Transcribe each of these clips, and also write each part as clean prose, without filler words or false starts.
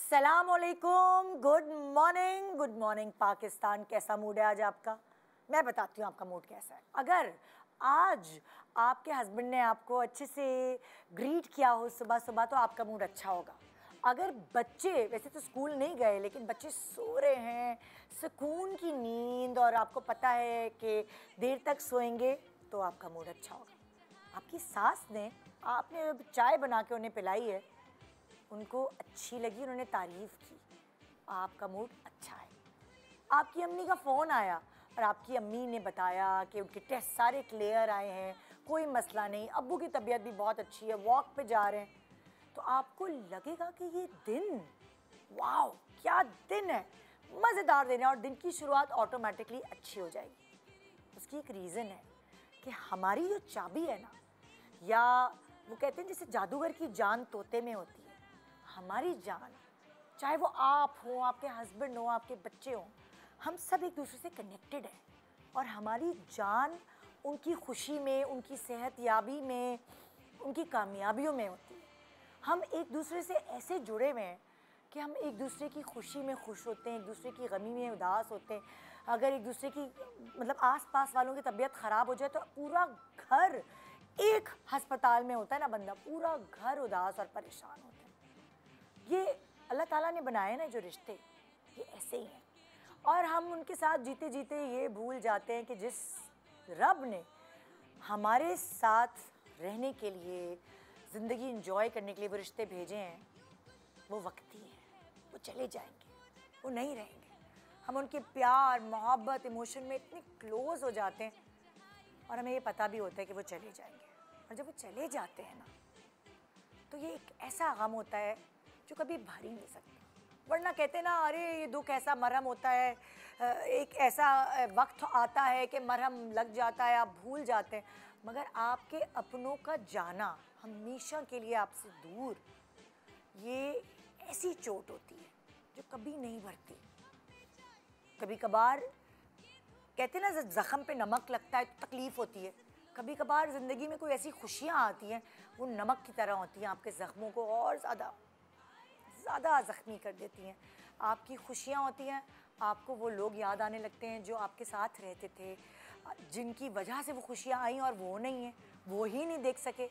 अस्सलामुअलैकुम, good morning Pakistan. कैसा mood है आज आपका? मैं बताती हूँ आपका मूड कैसा है। अगर आज आपके हस्बैंड ने आपको अच्छे से ग्रीट किया हो सुबह सुबह तो आपका मूड अच्छा होगा। अगर बच्चे वैसे तो स्कूल नहीं गए लेकिन बच्चे सो रहे हैं, सुकून की नींद, और आपको पता है कि देर तक सोएंगे तो आपका मूड अच्छा होगा। आपकी सास ने आपने चाय बना के उन्हें पिलाई है, उनको अच्छी लगी, उन्होंने तारीफ़ की, आपका मूड अच्छा है। आपकी अम्मी का फ़ोन आया और आपकी अम्मी ने बताया कि उनके टेस्ट सारे क्लियर आए हैं, कोई मसला नहीं, अब्बू की तबीयत भी बहुत अच्छी है, वॉक पे जा रहे हैं, तो आपको लगेगा कि ये दिन, वाओ क्या दिन है, मज़ेदार दिन है, और दिन की शुरुआत ऑटोमेटिकली अच्छी हो जाएगी। उसकी एक रीज़न है कि हमारी जो चाबी है ना, या वो कहते हैं जैसे जादूगर की जान तोते में होती है, हमारी जान, चाहे वो आप हो, आपके हस्बैंड हो, आपके बच्चे हों, हम सब एक दूसरे से कनेक्टेड हैं, और हमारी जान उनकी खुशी में, उनकी सेहतयाबी में, उनकी कामयाबियों में होती है। हम एक दूसरे से ऐसे जुड़े हुए हैं कि हम एक दूसरे की खुशी में खुश होते हैं, एक दूसरे की गमी में उदास होते हैं। अगर एक दूसरे की मतलब आस पास वालों की तबीयत ख़राब हो जाए तो पूरा घर, एक अस्पताल में होता है ना बंदा, पूरा घर उदास और परेशान होता है। ये अल्लाह ताला ने बनाए ना जो रिश्ते, ये ऐसे ही हैं, और हम उनके साथ जीते जीते ये भूल जाते हैं कि जिस रब ने हमारे साथ रहने के लिए, ज़िंदगी इंजॉय करने के लिए वो रिश्ते भेजे हैं, वो वक्ती हैं, वो चले जाएंगे, वो नहीं रहेंगे। हम उनके प्यार, मोहब्बत, इमोशन में इतने क्लोज़ हो जाते हैं, और हमें ये पता भी होता है कि वो चले जाएंगे, और जब वो चले जाते हैं ना, तो ये एक ऐसा गम होता है जो कभी भर ही नहीं सकता। वरना कहते ना, अरे ये दुख ऐसा मरहम होता है, एक ऐसा वक्त आता है कि मरहम लग जाता है, आप भूल जाते हैं, मगर आपके अपनों का जाना हमेशा के लिए आपसे दूर, ये ऐसी चोट होती है जो कभी नहीं भरती। कभी कभार कहते ना, ज़ख़म पे नमक लगता है तो तकलीफ़ होती है। कभी कभार ज़िंदगी में कोई ऐसी खुशियाँ आती हैं, वो नमक की तरह होती हैं, आपके ज़ख्मों को और ज़्यादा ज़ख्मी कर देती हैं। आपकी खुशियाँ होती हैं, आपको वो लोग याद आने लगते हैं जो आपके साथ रहते थे, जिनकी वजह से वो खुशियाँ आई और वो नहीं हैं, वो ही नहीं देख सके।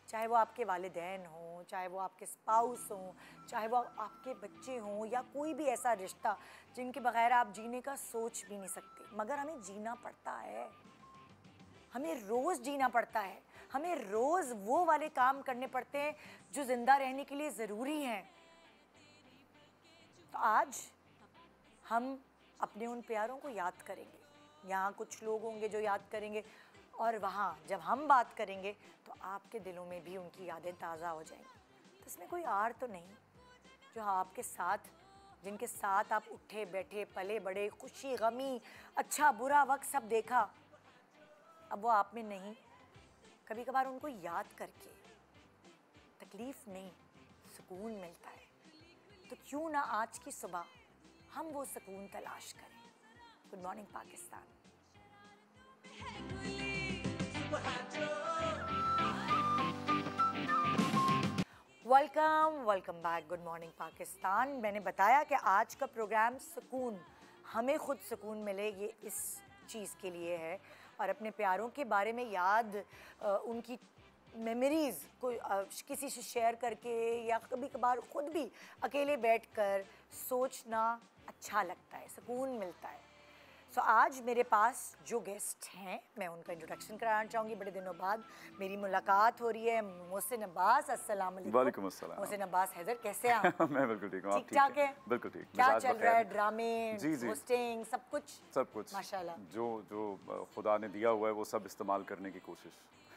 चाहे वो आपके वालिदैन हों, चाहे वो आपके स्पाउस हों, चाहे वो आपके बच्चे हों, या कोई भी ऐसा रिश्ता जिनके बगैर आप जीने का सोच भी नहीं सकते, मगर हमें जीना पड़ता है, हमें रोज़ जीना पड़ता है, हमें रोज़ वो वाले काम करने पड़ते हैं जो ज़िंदा रहने के लिए ज़रूरी हैं। तो आज हम अपने उन प्यारों को याद करेंगे। यहाँ कुछ लोग होंगे जो याद करेंगे, और वहाँ जब हम बात करेंगे तो आपके दिलों में भी उनकी यादें ताज़ा हो जाएंगी। तो इसमें कोई आर तो नहीं, जो आपके साथ, जिनके साथ आप उठे बैठे पले बड़े, खुशी गमी, अच्छा बुरा वक्त सब देखा, अब वो आप में नहीं। कभी कभार उनको याद करके तकलीफ़ नहीं, सुकून मिलता है। तो क्यों ना आज की सुबह हम वो सुकून तलाश करें। Good morning Pakistan. Welcome back. Good morning Pakistan. मैंने बताया कि आज का प्रोग्राम सुकून, हमें खुद सुकून मिले, ये इस चीज़ के लिए है, और अपने प्यारों के बारे में याद, उनकी मेमोरीज़ को किसी से शेयर करके, या कभी कभार ख़ुद भी अकेले बैठकर सोचना अच्छा लगता है, सुकून मिलता है। सो आज मेरे पास जो गेस्ट हैं, मैं उनका इंट्रोडक्शन कराना चाहूँगी। बड़े दिनों बाद मेरी मुलाकात हो रही है। मोहसिन अब्बास, अस्सलाम वालेकुम। वालेकुम अस्सलाम। मोहसिन अब्बास हैदर, कैसे हैं आप? मैं बिल्कुल ठीक हूँ। ठीक ठाक है? बिल्कुल ठीक। क्या चल रहा है? ड्रामे, जी होस्टिंग, सब कुछ माशाल्लाह। जो खुदा ने दिया हुआ है वो सब इस्तेमाल करने की कोशिश।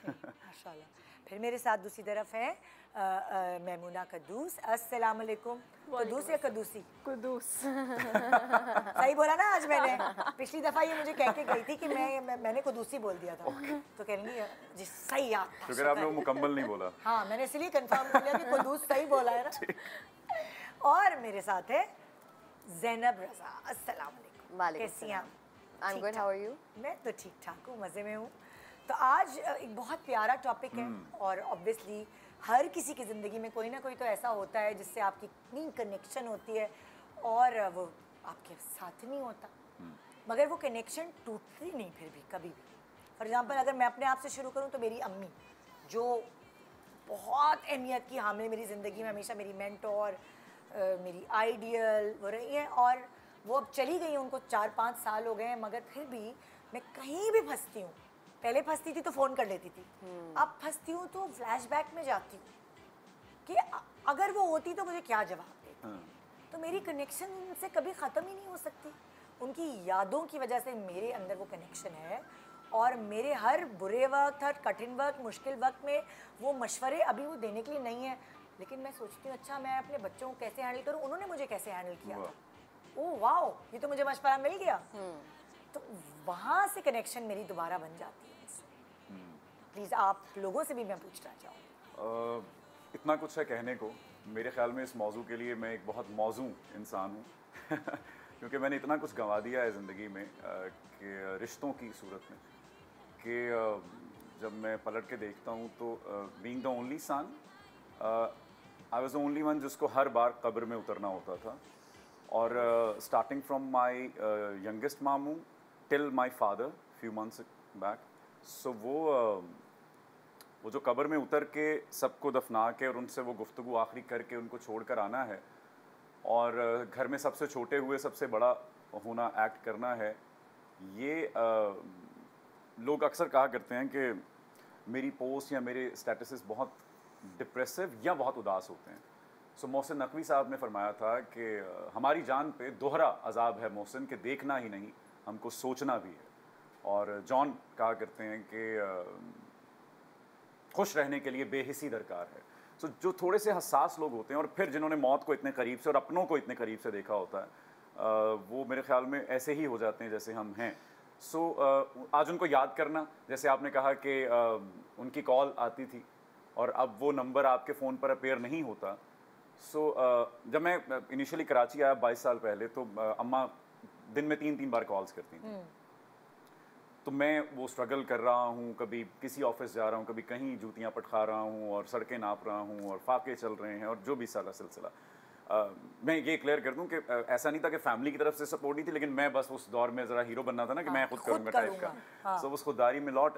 माशाल्लाह। फिर मेरे साथ दूसरी तरफ है मैमूना कद्दूस। अस्सलाम वालेकुम। कद्दूस या कद्दूसी? कुदूस। सही बोला ना आज मैंने? पिछली दफ़ा ये मुझे कह के गई थी कि मैंने कद्दूसी बोल दिया था, तो कहेंगी जी सही याद था। शुक्र आपने वो मुकम्मल नहीं बोला। हाँ, मैंने इसलिए कंफर्म कर लिया कि कद्दूस सही बोला है ना। और मेरे साथ है ज़ैनब रज़ा। अस्सलाम वालेकुम। कैसी हैं आप? I'm good. How are you? मैं तो ठीक ठाक हूँ, मज़े में हूँ। तो आज एक बहुत प्यारा टॉपिक है, और ऑब्वियसली हर किसी की ज़िंदगी में कोई ना कोई तो ऐसा होता है जिससे आपकी इतनी कनेक्शन होती है और वो आपके साथ नहीं होता, मगर वो कनेक्शन टूटती नहीं फिर भी कभी भी। फॉर एग्ज़ाम्पल अगर मैं अपने आप से शुरू करूँ तो मेरी अम्मी जो बहुत अहमियत की हामिल मेरी ज़िंदगी में, हमेशा मेरी मेंटोर, मेरी आइडियल वो रही है, और वो अब चली गई, उनको 4-5 साल हो गए हैं, मगर फिर भी मैं कहीं भी फंसती हूँ, पहले फंसती थी तो फ़ोन कर लेती थी, अब फंसती हूँ तो फ्लैशबैक में जाती हूँ कि अगर वो होती तो मुझे क्या जवाब देती। तो मेरी कनेक्शन उनसे कभी ख़त्म ही नहीं हो सकती, उनकी यादों की वजह से मेरे अंदर वो कनेक्शन है, और मेरे हर बुरे वक्त, हर कठिन वक्त, मुश्किल वक्त में वो मशवरे अभी वो देने के लिए नहीं है, लेकिन मैं सोचती हूँ अच्छा मैं अपने बच्चों को कैसे हैंडल करूँ, उन्होंने मुझे कैसे हैंडल किया था, ओह वाओ ये तो मुझे मशवरा मिल गया। तो वहाँ से कनेक्शन मेरी दोबारा बन जाती है इनसे। प्लीज़ आप लोगों से भी मैं पूछना चाहूँ। इतना कुछ है कहने को। मेरे ख्याल में इस मौजू के लिए मैं एक बहुत मौजू इंसान हूँ क्योंकि मैंने इतना कुछ गंवा दिया है ज़िंदगी में कि रिश्तों की सूरत में कि जब मैं पलट के देखता हूँ तो being the only son I was the only one जिसको हर बार कब्र में उतरना होता था, और स्टार्टिंग फ्रॉम माय यंगेस्ट मामू till my father few months back. So वो जो कब्र में उतर के सबको दफना के और उनसे वो गुफ्तगू आखिरी करके उनको छोड़ कर आना है, और घर में सबसे छोटे हुए सबसे बड़ा होना, एक्ट करना है, ये लोग अक्सर कहा करते हैं कि मेरी पोस्ट या मेरे स्टेटसेस बहुत डिप्रेसिव या बहुत उदास होते हैं। सो मोहसिन नकवी साहब ने फरमाया था कि हमारी जान पे दोहरा अजाब है मोहसिन, के देखना ही नहीं हमको सोचना भी है। और जॉन कहा करते हैं कि खुश रहने के लिए बेहिसी दरकार है। सो जो थोड़े से हसास लोग होते हैं और फिर जिन्होंने मौत को इतने करीब से और अपनों को इतने करीब से देखा होता है, वो मेरे ख्याल में ऐसे ही हो जाते हैं जैसे हम हैं। सो आज उनको याद करना, जैसे आपने कहा कि उनकी कॉल आती थी और अब वो नंबर आपके फ़ोन पर अपेयर नहीं होता। सो जब मैं इनिशियली कराची आया 22 साल पहले, तो अम्मा दिन में 3-3 बार कॉल्स करती थी। तो मैं वो स्ट्रगल कर रहा हूँ, कभी किसी ऑफिस जा रहा हूँ, कभी कहीं जूतियाँ पटखा रहा हूँ और सड़कें नाप रहा हूँ और फाके चल रहे हैं और जो भी सारा सिलसिला। मैं ये क्लियर कर दूं कि ऐसा नहीं था कि फैमिली की तरफ से सपोर्ट नहीं थी, लेकिन मैं बस उस दौर में ज़रा हीरो बनना था ना कि मैं खुद करूँगा टाइप का। सो उस खुददारी में लौट।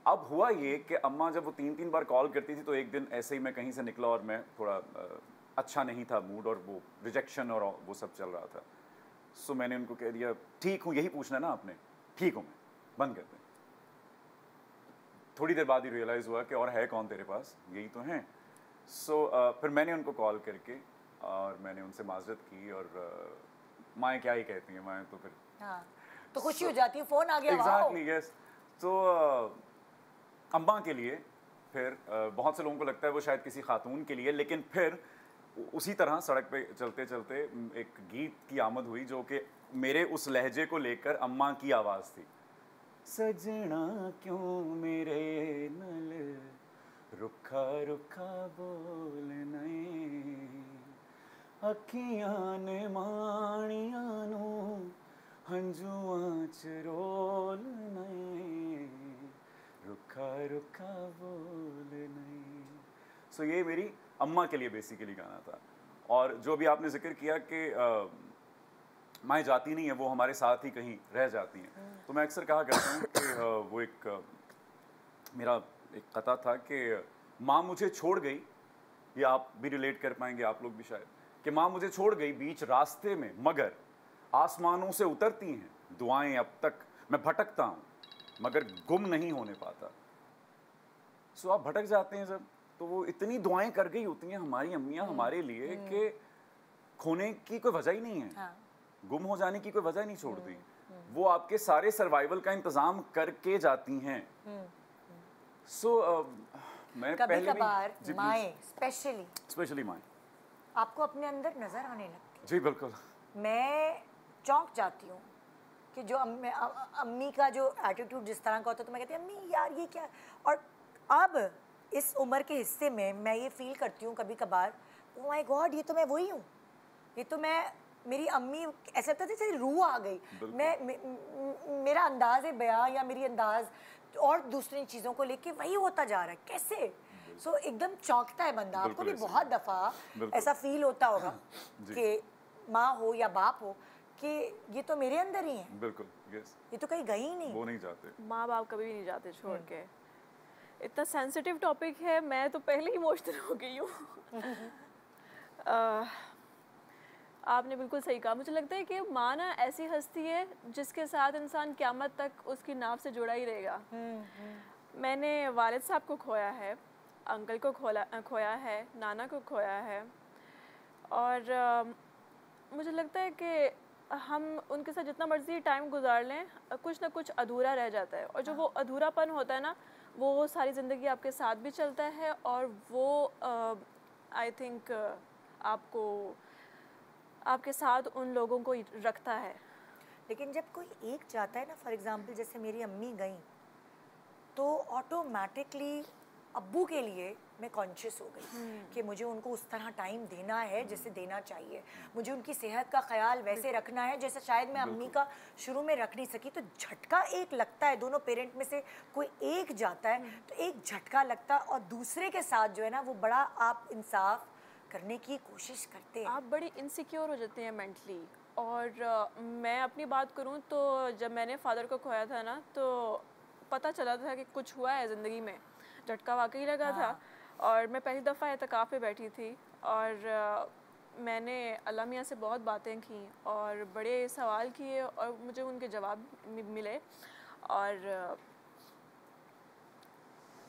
अब हुआ ये कि अम्मा जब वो 3-3 बार कॉल करती थी, तो एक दिन ऐसे ही मैं कहीं से निकला और मैं थोड़ा अच्छा नहीं था मूड, और वो रिजेक्शन और वो सब चल रहा था। सो मैंने उनको कह दिया ठीक हूँ, यही पूछना ना आपने, ठीक हूँ मैं, बंद कर दें। थोड़ी देर बाद ही रियलाइज़ हुआ कि और है कौन तेरे पास, यही तो हैं। सो फिर मैंने उनको कॉल करके और मैंने उनसे माजरत की, और माएँ क्या ही कहती हैं, माएँ तो फिर हाँ, तो खुशी हो जाती है, फ़ोन आ गया। Exactly yes. तो अम्मा के लिए फिर बहुत से लोगों को लगता है वो शायद किसी खातून के लिए, लेकिन फिर उसी तरह सड़क पे चलते चलते एक गीत की आमद हुई जो कि मेरे उस लहजे को लेकर अम्मा की आवाज़ थी। सजना क्यों मेरे नल रुखा रुखा बोलने, अखियां ने माणियां नू हंजुआं च रोलने, रुखा रुखा बोलने। सो ये मेरी अम्मा के लिए बेसिकली गाना था। और जो भी आपने जिक्र किया कि माएँ जाती नहीं है, वो हमारे साथ ही कहीं रह जाती हैं, तो मैं अक्सर कहा करता हूँ कि वो एक मेरा एक कथा था कि माँ मुझे छोड़ गई, ये आप भी रिलेट कर पाएंगे, आप लोग भी शायद, कि माँ मुझे छोड़ गई बीच रास्ते में, मगर आसमानों से उतरती हैं दुआएं अब तक, मैं भटकता हूँ मगर गुम नहीं होने पाता। सो आप भटक जाते हैं जब, तो वो इतनी दुआएं कर गई होती हैं हमारी अम्मियाँ हमारे लिए कि खोने की कोई वजह ही नहीं है। हाँ। गुम हो जाने की कोई वजह नहीं छोड़ती। वो आपके सारे सर्वाइवल का इंतजाम करके जाती हैं। सो मैं कभी कभार माएँ स्पेशली माएँ आपको अपने अंदर नजर आने लगती। जी बिल्कुल। मैं चौंक जाती हूँ कि जो अम्मी का जो एटीट्यूड जिस तरह का होता है, तो मैं कहती हूँ अम्मी यार ये क्या। और अब इस उम्र के हिस्से में मैं ये फील करती हूँ कभी कभार, ओह माय गॉड ये तो मैं वही हूँ, ये तो मैं, मेरी अम्मी, ऐसा लगता था जैसे रूह आ गई। मेरा अंदाज़ बयां या मेरी अंदाज़ और दूसरी चीज़ों को लेके वही होता जा रहा है। कैसे? सो एकदम चौंकता है बंदा। आपको भी बिल्कुल बहुत दफ़ा बिल्कुल। ऐसा फील होता होगा जी। कि माँ हो या बाप हो कि ये तो मेरे अंदर ही है, बिल्कुल, यस, ये तो कहीं गई ही नहीं। वो नहीं चाहते। माँ बाप कभी भी नहीं जाते छोड़ के। इतना सेंसिटिव टॉपिक है, मैं तो पहले ही इमोशनल हो गई हूँ। आपने बिल्कुल सही कहा। मुझे लगता है कि माँ ना ऐसी हस्ती है जिसके साथ इंसान क़यामत तक उसकी नाव से जुड़ा ही रहेगा। मैंने वालिद साहब को खोया है, अंकल को खोया है, नाना को खोया है, और मुझे लगता है कि हम उनके साथ जितना मर्ज़ी टाइम गुजार लें, कुछ ना कुछ अधूरा रह जाता है, और जो वो अधूरापन होता है ना, वो सारी ज़िंदगी आपके साथ भी चलता है, और वो आई थिंक आपको आपके साथ उन लोगों को रखता है। लेकिन जब कोई एक जाता है ना, फॉर एग्जांपल जैसे मेरी अम्मी गई, तो ऑटोमेटिकली अब्बू के लिए मैं कॉन्शियस हो गई कि मुझे उनको उस तरह टाइम देना है जैसे देना चाहिए, मुझे उनकी सेहत का ख्याल वैसे रखना है जैसे शायद मैं अम्मी का शुरू में रख नहीं सकी। तो झटका एक लगता है, दोनों पेरेंट में से कोई एक जाता है तो एक झटका लगता है, और दूसरे के साथ जो है ना वो बड़ा आप इंसाफ करने की कोशिश करते हैं। आप बड़ी इनसिक्योर हो जाते हैं मेंटली। और मैं अपनी बात करूं तो जब मैंने फादर को खोया था ना, तो पता चला था कि कुछ हुआ है ज़िंदगी में, झटका वाकई लगा था। और मैं पहली दफ़ा एतकाफ़ पे बैठी थी, और मैंने अल्लाह मियाँ से बहुत बातें की और बड़े सवाल किए, और मुझे उनके जवाब मिले, और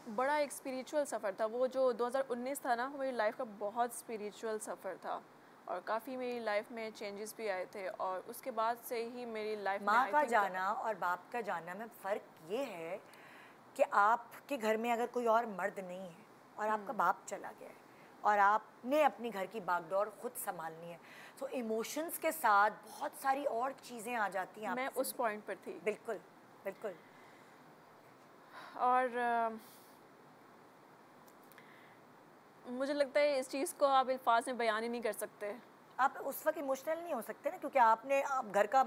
बड़ा एक स्पिरिचुअल सफ़र था वो। जो 2019 था ना, वो मेरी लाइफ का बहुत स्पिरिचुअल सफ़र था, और काफ़ी मेरी लाइफ में चेंजेस भी आए थे, और उसके बाद से ही मेरी लाइफ में माँ का जाना और बाप का जाना में फ़र्क ये है कि आपके घर में अगर कोई और मर्द नहीं है और आपका बाप चला गया है और आपने अपनी घर की बागडोर खुद संभालनी है, तो इमोशंस के साथ बहुत सारी और चीज़ें आ जाती हैं। मैं उस पॉइंट पर थी। बिल्कुल बिल्कुल। और मुझे लगता है इस चीज़ को आप अल्फाज में बयान ही नहीं कर सकते। आप उस वक्त इमोशनल नहीं हो सकते ना, क्योंकि आपने आप घर का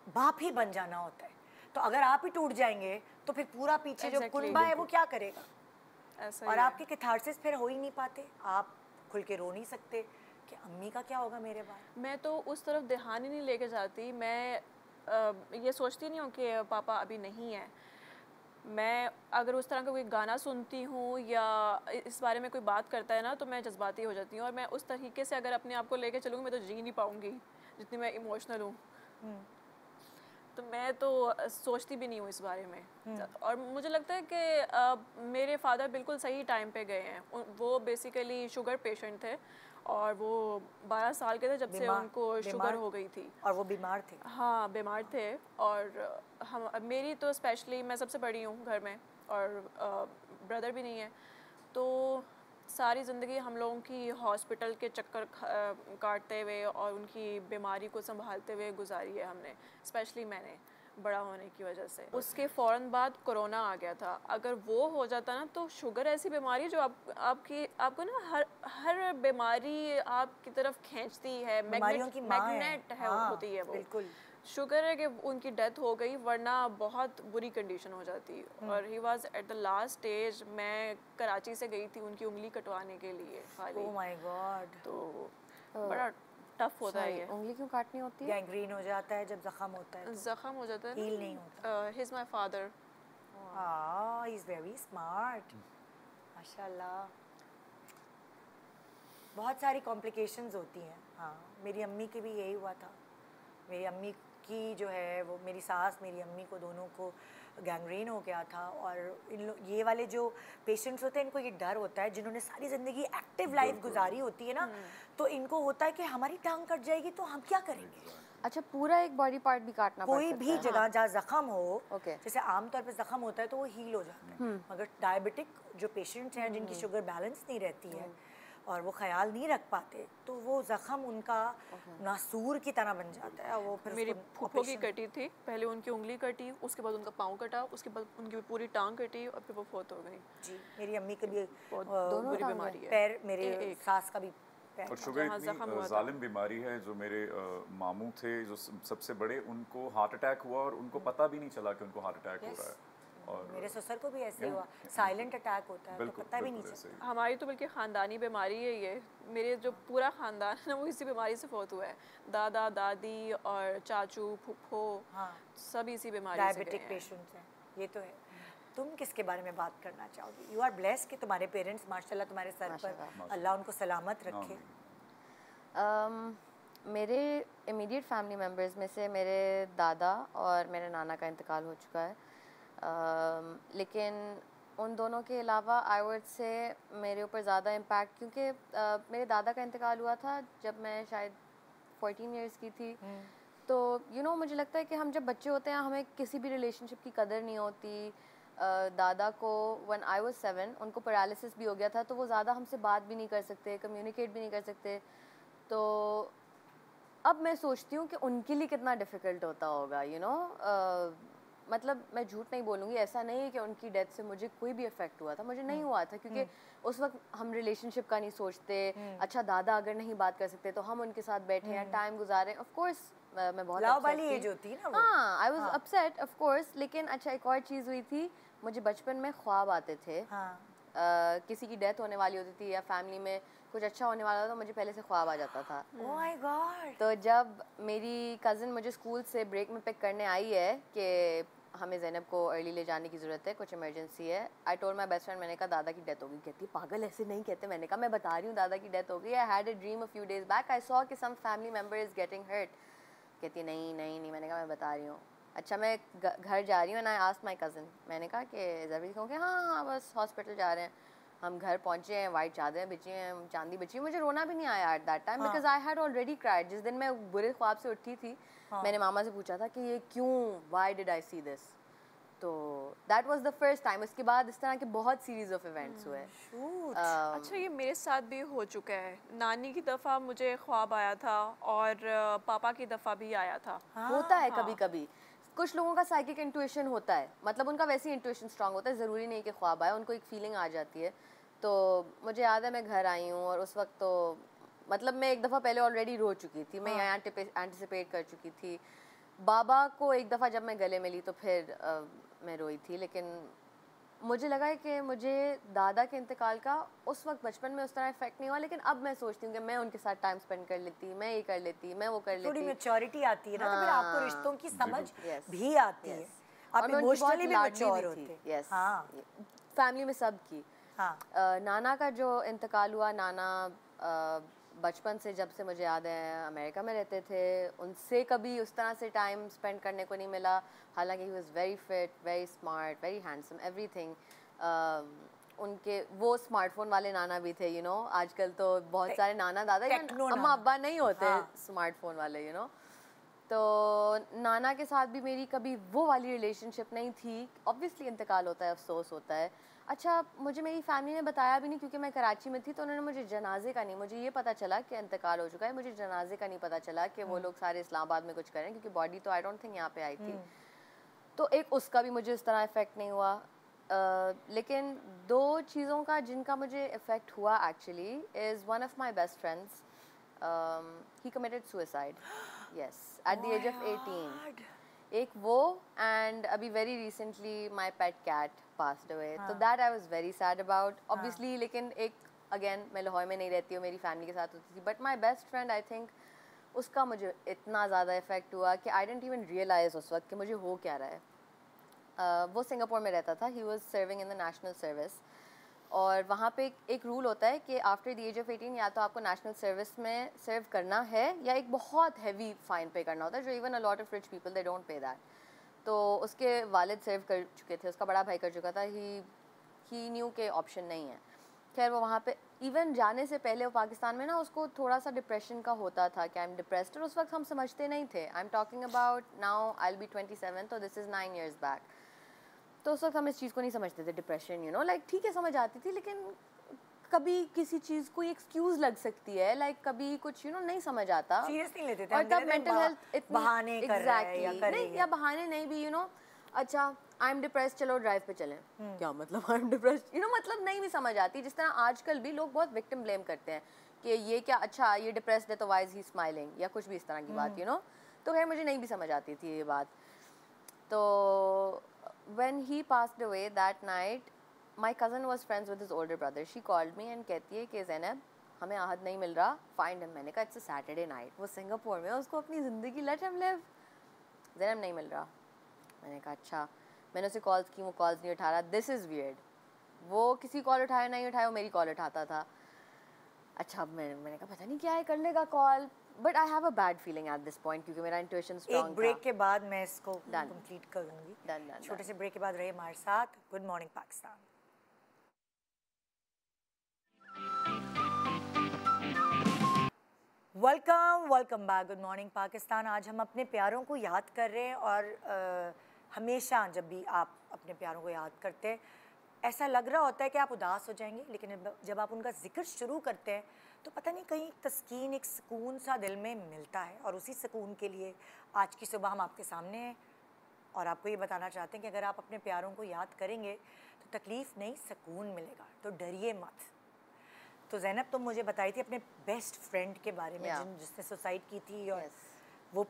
बाप ही बन जाना होता है। तो अगर आप ही टूट जाएंगे तो फिर पूरा पीछे जो कुनबा है वो क्या करेगा। ऐसा और आपके कैथारसिस फिर हो ही नहीं पाते, आप खुल के रो नहीं सकते कि अम्मी का क्या होगा मेरे बाद। मैं तो उस तरफ ध्यान ही नहीं लेके जाती। मैं ये सोचती नहीं हूँ कि पापा अभी नहीं है। मैं अगर उस तरह का कोई गाना सुनती हूँ या इस बारे में कोई बात करता है ना, तो मैं जज्बाती हो जाती हूँ, और मैं उस तरीके से अगर अपने आप को लेके चलूँगी, मैं तो जी नहीं पाऊँगी जितनी मैं इमोशनल हूँ। तो मैं तो सोचती भी नहीं हूँ इस बारे में। और मुझे लगता है कि मेरे फादर बिल्कुल सही टाइम पे गए हैं। वो बेसिकली शुगर पेशेंट थे, और वो 12 साल के थे जब से उनको शुगर हो गई थी। और वो बीमार थे। हाँ, बीमार थे। और हम मेरी तो स्पेशली, मैं सबसे बड़ी हूँ घर में, और ब्रदर भी नहीं है, तो सारी ज़िंदगी हम लोगों की हॉस्पिटल के चक्कर काटते हुए और उनकी बीमारी को संभालते हुए गुजारी है हमने, स्पेशली मैंने बड़ा होने की वजह से। उसके फ़ौरन बाद कोरोना आ गया था। अगर वो हो जाता ना, तो शुगर ऐसी बीमारी है जो आपको ना हर बीमारी आपकी तरफ खींचती है, मैग्नेट होती है वो। बिल्कुल। शुगर है कि उनकी डेथ हो गई, वरना बहुत बुरी कंडीशन हो जाती। और he was at the last stage. मैं कराची से गई थी उनकी उंगली कटवाने के लिए खाली। Oh my God. तो बड़ा टफ होता है ये। उंगली क्यों काटनी होती है? गैंग्रीन हो जाता है जब जख्म होता है तो। जख्म हो जाता है, हील नहीं होता। He is my father. हाँ, ही इज वेरी स्मार्ट, माशाल्लाह। बहुत सारी कॉम्प्लिकेशंस होती हैं। हाँ, मेरी अम्मी के भी यही हुआ था। मेरी अम्मी की जो है वो, मेरी सास मेरी अम्मी को दोनों को गैंग्रीन हो गया था। और ये वाले जो पेशेंट्स होते हैं, इनको ये डर होता है, जिन्होंने सारी ज़िंदगी एक्टिव लाइफ गुजारी होती है ना, तो इनको होता है कि हमारी टांग कट जाएगी तो हम क्या करेंगे। अच्छा, पूरा एक बॉडी पार्ट भी काटना पड़ कोई सकता भी है? जगह जहाँ जख्म हो, Okay. जैसे आमतौर पे जख्म होता है तो वो हील हो जाता है, मगर डायबिटिक जो पेशेंट्स हैं जिनकी शुगर बैलेंस नहीं रहती है और वो ख्याल नहीं रख पाते, तो वो जख्म उनका नासूर की तरह बन जाता है। वो फिर मेरी उसको फूफो की operation- कटी थी, पहले उनकी उंगली कटी, उसके बाद उनका पाँव कटा, उसके बाद उनकी पूरी टांग कटी, और फिर वो फौत हो गई। जी, मेरी अम्मी के भी बहुत बुरी बीमारी है। पैर, मेरे सास का भी पैर। और शुगर जहाँ जख्म इतनी हुआ था। जालिम बीमारी है। जो मेरे मामू थे जो सबसे बड़े, उनको हार्ट अटैक हुआ और उनको पता भी नहीं चला कि उनको हार्ट अटैक हो रहा है। और मेरे ससुर को भी ऐसे हुआ, साइलेंट अटैक होता है तो पता भी नहीं चलता। हमारी तो बल्कि ख़ानदानी बीमारी है ये, मेरे जो पूरा ख़ानदान है ना वो इसी बीमारी से फौत हुआ है, दादा दादी और चाचू फूफो, हाँ, सब इसी बीमारी से गए डायबिटिक हैं। पेशेंट्स हैं, ये तो है। तुम किसके बारे में बात करना चाहोगी? यू आर ब्लेस्ड कि तुम्हारे पेरेंट्स माशाल्लाह तुम्हारे सर पर, अल्लाह उनको सलामत रखे। मेरे इमीडिएट फैमिली मेम्बर्स में से मेरे दादा और मेरे नाना का इंतकाल हो चुका है, लेकिन उन दोनों के अलावा आई वुड से मेरे ऊपर ज़्यादा इम्पैक्ट, क्योंकि मेरे दादा का इंतकाल हुआ था जब मैं शायद 14 इयर्स की थी। तो मुझे लगता है कि हम जब बच्चे होते हैं हमें किसी भी रिलेशनशिप की कदर नहीं होती। दादा को व्हेन आई वाज 7 उनको पैरालिसिस भी हो गया था, तो वो ज़्यादा हमसे बात भी नहीं कर सकते, कम्युनिकेट भी नहीं कर सकते। तो अब मैं सोचती हूँ कि उनके लिए कितना डिफ़िकल्ट होता होगा, मतलब मैं झूठ नहीं बोलूँगी, ऐसा नहीं है कि उनकी डेथ से मुझे कोई भी इफ़ेक्ट हुआ था, मुझे नहीं हुआ था, क्योंकि उस वक्त हम रिलेशनशिप का नहीं सोचते। अच्छा, दादा अगर नहीं बात कर सकते तो हम उनके साथ बैठे हैं, टाइम गुजारें। ऑफ कोर्स मैं बहुत लाव वाली एज होती है ना वो। हाँ, I was upset of course. लेकिन अच्छा, एक और चीज़ हुई थी, मुझे बचपन में ख्वाब आते थे। किसी की डेथ होने वाली होती थी या फैमिली में कुछ अच्छा होने वाला था तो मुझे पहले से ख्वाब आ जाता था। Oh my God. तो जब मेरी कज़न मुझे स्कूल से ब्रेक में पिक करने आई है कि हमें ज़ैनब को अर्ली ले जाने की ज़रूरत है, कुछ इमरजेंसी है, I told my best friend, मैंने कहा दादा की डेथ हो गई। कहती पागल ऐसे नहीं कहते। मैंने कहा मैं बता रही हूँ दादा की डेथ हो गई। I had a dream a few days back, I saw कि some family member is getting hurt. कहती नहीं नहीं नहीं। मैंने कहा मैं बता रही हूँ। अच्छा, मैं घर जा रही हूँ and I asked my cousin, मैंने कहा कि एवरीथिंग ओके? हाँ हाँ बस हॉस्पिटल जा रहे हैं। हम घर पहुँचे हैं, वाइट चादरें बिछी हैं, चांदी बिछी। मुझे रोना भी नहीं आया eight that time because I had already cried. जिस दिन मैं बुरे ख्वाब से उठी थी, मैंने मामा से पूछा था कि ये क्यों, why did I see this. तो that was the first time. उसके बाद इस तरह के बहुत सीरीज ऑफ इवेंट्स हुए। अच्छा, ये मेरे साथ भी हो चुका है। नानी की दफ़ा मुझे ख्वाब आया था और पापा की दफ़ा भी आया था। होता है कभी कभी कुछ लोगों का साइकिक इंट्यूशन होता है, मतलब उनका वैसे ही इंट्यूशन स्ट्रांग होता है, ज़रूरी नहीं कि ख्वाब आए, उनको एक फीलिंग आ जाती है। तो मुझे याद है मैं घर आई हूँ और उस वक्त तो मतलब मैं एक दफ़ा पहले ऑलरेडी रो चुकी थी, मैं यहाँ एंटिसिपेट कर चुकी थी। बाबा को एक दफ़ा जब मैं गले मिली तो फिर मैं रोई थी। लेकिन मुझे लगा है कि मुझे दादा के इंतकाल का उस वक्त बचपन में उस तरह इफेक्ट नहीं हुआ, लेकिन अब मैं सोचती हूँ कि मैं उनके साथ टाइम स्पेंड कर लेती, मैं ये कर लेती, मैं वो कर लेती। थोड़ी मैच्योरिटी आती है ना, तो फिर आपको रिश्तों की समझ भी आती है, आप इमोशनली भी मैच्योर होते हैं। हाँ, फैमिली में सब की। नाना का जो इंतकाल हुआ, नाना बचपन से जब से मुझे याद है अमेरिका में रहते थे, उनसे कभी उस तरह से टाइम स्पेंड करने को नहीं मिला। हालांकि he was very fit, very smart, very handsome, everything. उनके वो स्मार्टफोन वाले नाना भी थे, आजकल तो बहुत सारे नाना दादा अम्मा अब्बा नहीं होते स्मार्टफोन वाले, तो नाना के साथ भी मेरी कभी वो वाली रिलेशनशिप नहीं थी। ऑब्वियसली इंतकाल होता है, अफसोस होता है। अच्छा, मुझे मेरी फैमिली ने बताया भी नहीं क्योंकि मैं कराची में थी, तो उन्होंने मुझे जनाजे का नहीं, मुझे ये पता चला कि इंतकाल हो चुका है, मुझे जनाजे का नहीं पता चला कि वो लोग सारे इस्लामाबाद में कुछ करें, क्योंकि बॉडी तो आई डोंट थिंक यहाँ पे आई थी। तो एक उसका भी मुझे इस तरह इफ़ेक्ट नहीं हुआ। लेकिन दो चीज़ों का जिनका मुझे इफ़ेक्ट हुआ actually is one of my best friends, he committed suicide, yes, at the age of 18। एक वो, एंड अभी very recently my pet cat passed away, तो that I was very sad about obviously। लेकिन एक again मैं लाहौर में नहीं रहती हूँ, मेरी फैमिली के साथ होती थी, but my best friend I think उसका मुझे इतना ज़्यादा इफेक्ट हुआ कि आई डेंट इवन रियलाइज उस वक्त कि मुझे हो क्या रहा है। वो सिंगापुर में रहता था, he was serving in the national service, और वहाँ पे एक रूल होता है कि आफ्टर द एज ऑफ 18 या तो आपको नेशनल सर्विस में सर्व करना है या एक बहुत हैवी फाइन पे करना होता है, जो even a lot of rich people they don't pay that. तो उसके वालिद सर्व कर चुके थे, उसका बड़ा भाई कर चुका था, ही न्यू के ऑप्शन नहीं है। खैर वो वहाँ पे इवन जाने से पहले वो पाकिस्तान में ना उसको थोड़ा सा डिप्रेशन का होता था कि आई एम डिप्रेस्ड, और उस वक्त हम समझते नहीं थे। I am talking about now I will be 27, तो दिस इज़ 9 years बैक। तो उस वक्त हम इस चीज़ को नहीं समझते थे, डिप्रेशन लाइक ठीक है समझ आती थी, लेकिन कभी किसी चीज़ को एक्सक्यूज़ लग सकती है, लाइक कभी कुछ नहीं समझ आता, सीरियस नहीं लेते थे, और तब मेंटल हेल्थ इतनी बहाने कर रहा है या कर नहीं, या बहाने नहीं भी अच्छा आई एम डिप्रेस्ड, चलो ड्राइव पे चलें, क्या मतलब आई एम डिप्रेस्ड, मतलब नहीं भी समझ आती। जिस तरह आजकल भी लोग बहुत विक्टिम ब्लेम करते हैं कि ये क्या, अच्छा ये डिप्रेस्ड है तो वाई इज ही स्माइलिंग, या कुछ भी इस तरह की बात तो खैर मुझे नहीं भी समझ आती थी ये बात। तो when he passed away that night, my cousin was friends with his older brother. She called me and कहती है कि ज़ैनब हमें आहद नहीं मिल रहा, find him. मैंने कहा it's a Saturday night, वो सिंगापुर में, उसको अपनी ज़िंदगी, let him live. ज़ैनब नहीं मिल रहा. मैंने कहा अच्छा. मैंने उसे कॉल्स की, वो कॉल्स नहीं उठा रहा. This is weird. वो किसी कॉल उठाया नहीं उठाया, वो मेरी कॉल उठाता था. अच्छा अब मैंने कहा पता नहीं क्या है, कर लेगा call. But I have a bad feeling at this point क्योंकि मेरा इंट्यूशन स्ट्रांग था. एक ब्रेक के बाद मैं इसको कंप्लीट करूंगी. छोटे से ब्रेक के बाद रहिए हमारे साथ. Good morning Pakistan. Welcome back. Good morning Pakistan. आज हम अपने प्यारों को याद कर रहे हैं और हमेशा जब भी आप अपने प्यारों को याद करते हैं ऐसा लग रहा होता है कि आप उदास हो जाएंगे, लेकिन जब आप उनका जिक्र शुरू करते हैं तो पता नहीं कहीं तस्कीन, एक सुकून सा दिल में मिलता है. और उसी सुकून के लिए आज की सुबह हम आपके सामने हैं और आपको ये बताना चाहते हैं कि अगर आप अपने प्यारों को याद करेंगे तो तकलीफ़ नहीं, सुकून मिलेगा. तो डरिए मत. तो ज़ैनब तुम मुझे बताई थी अपने बेस्ट फ्रेंड के बारे में जिसने सुसाइड की थी और वो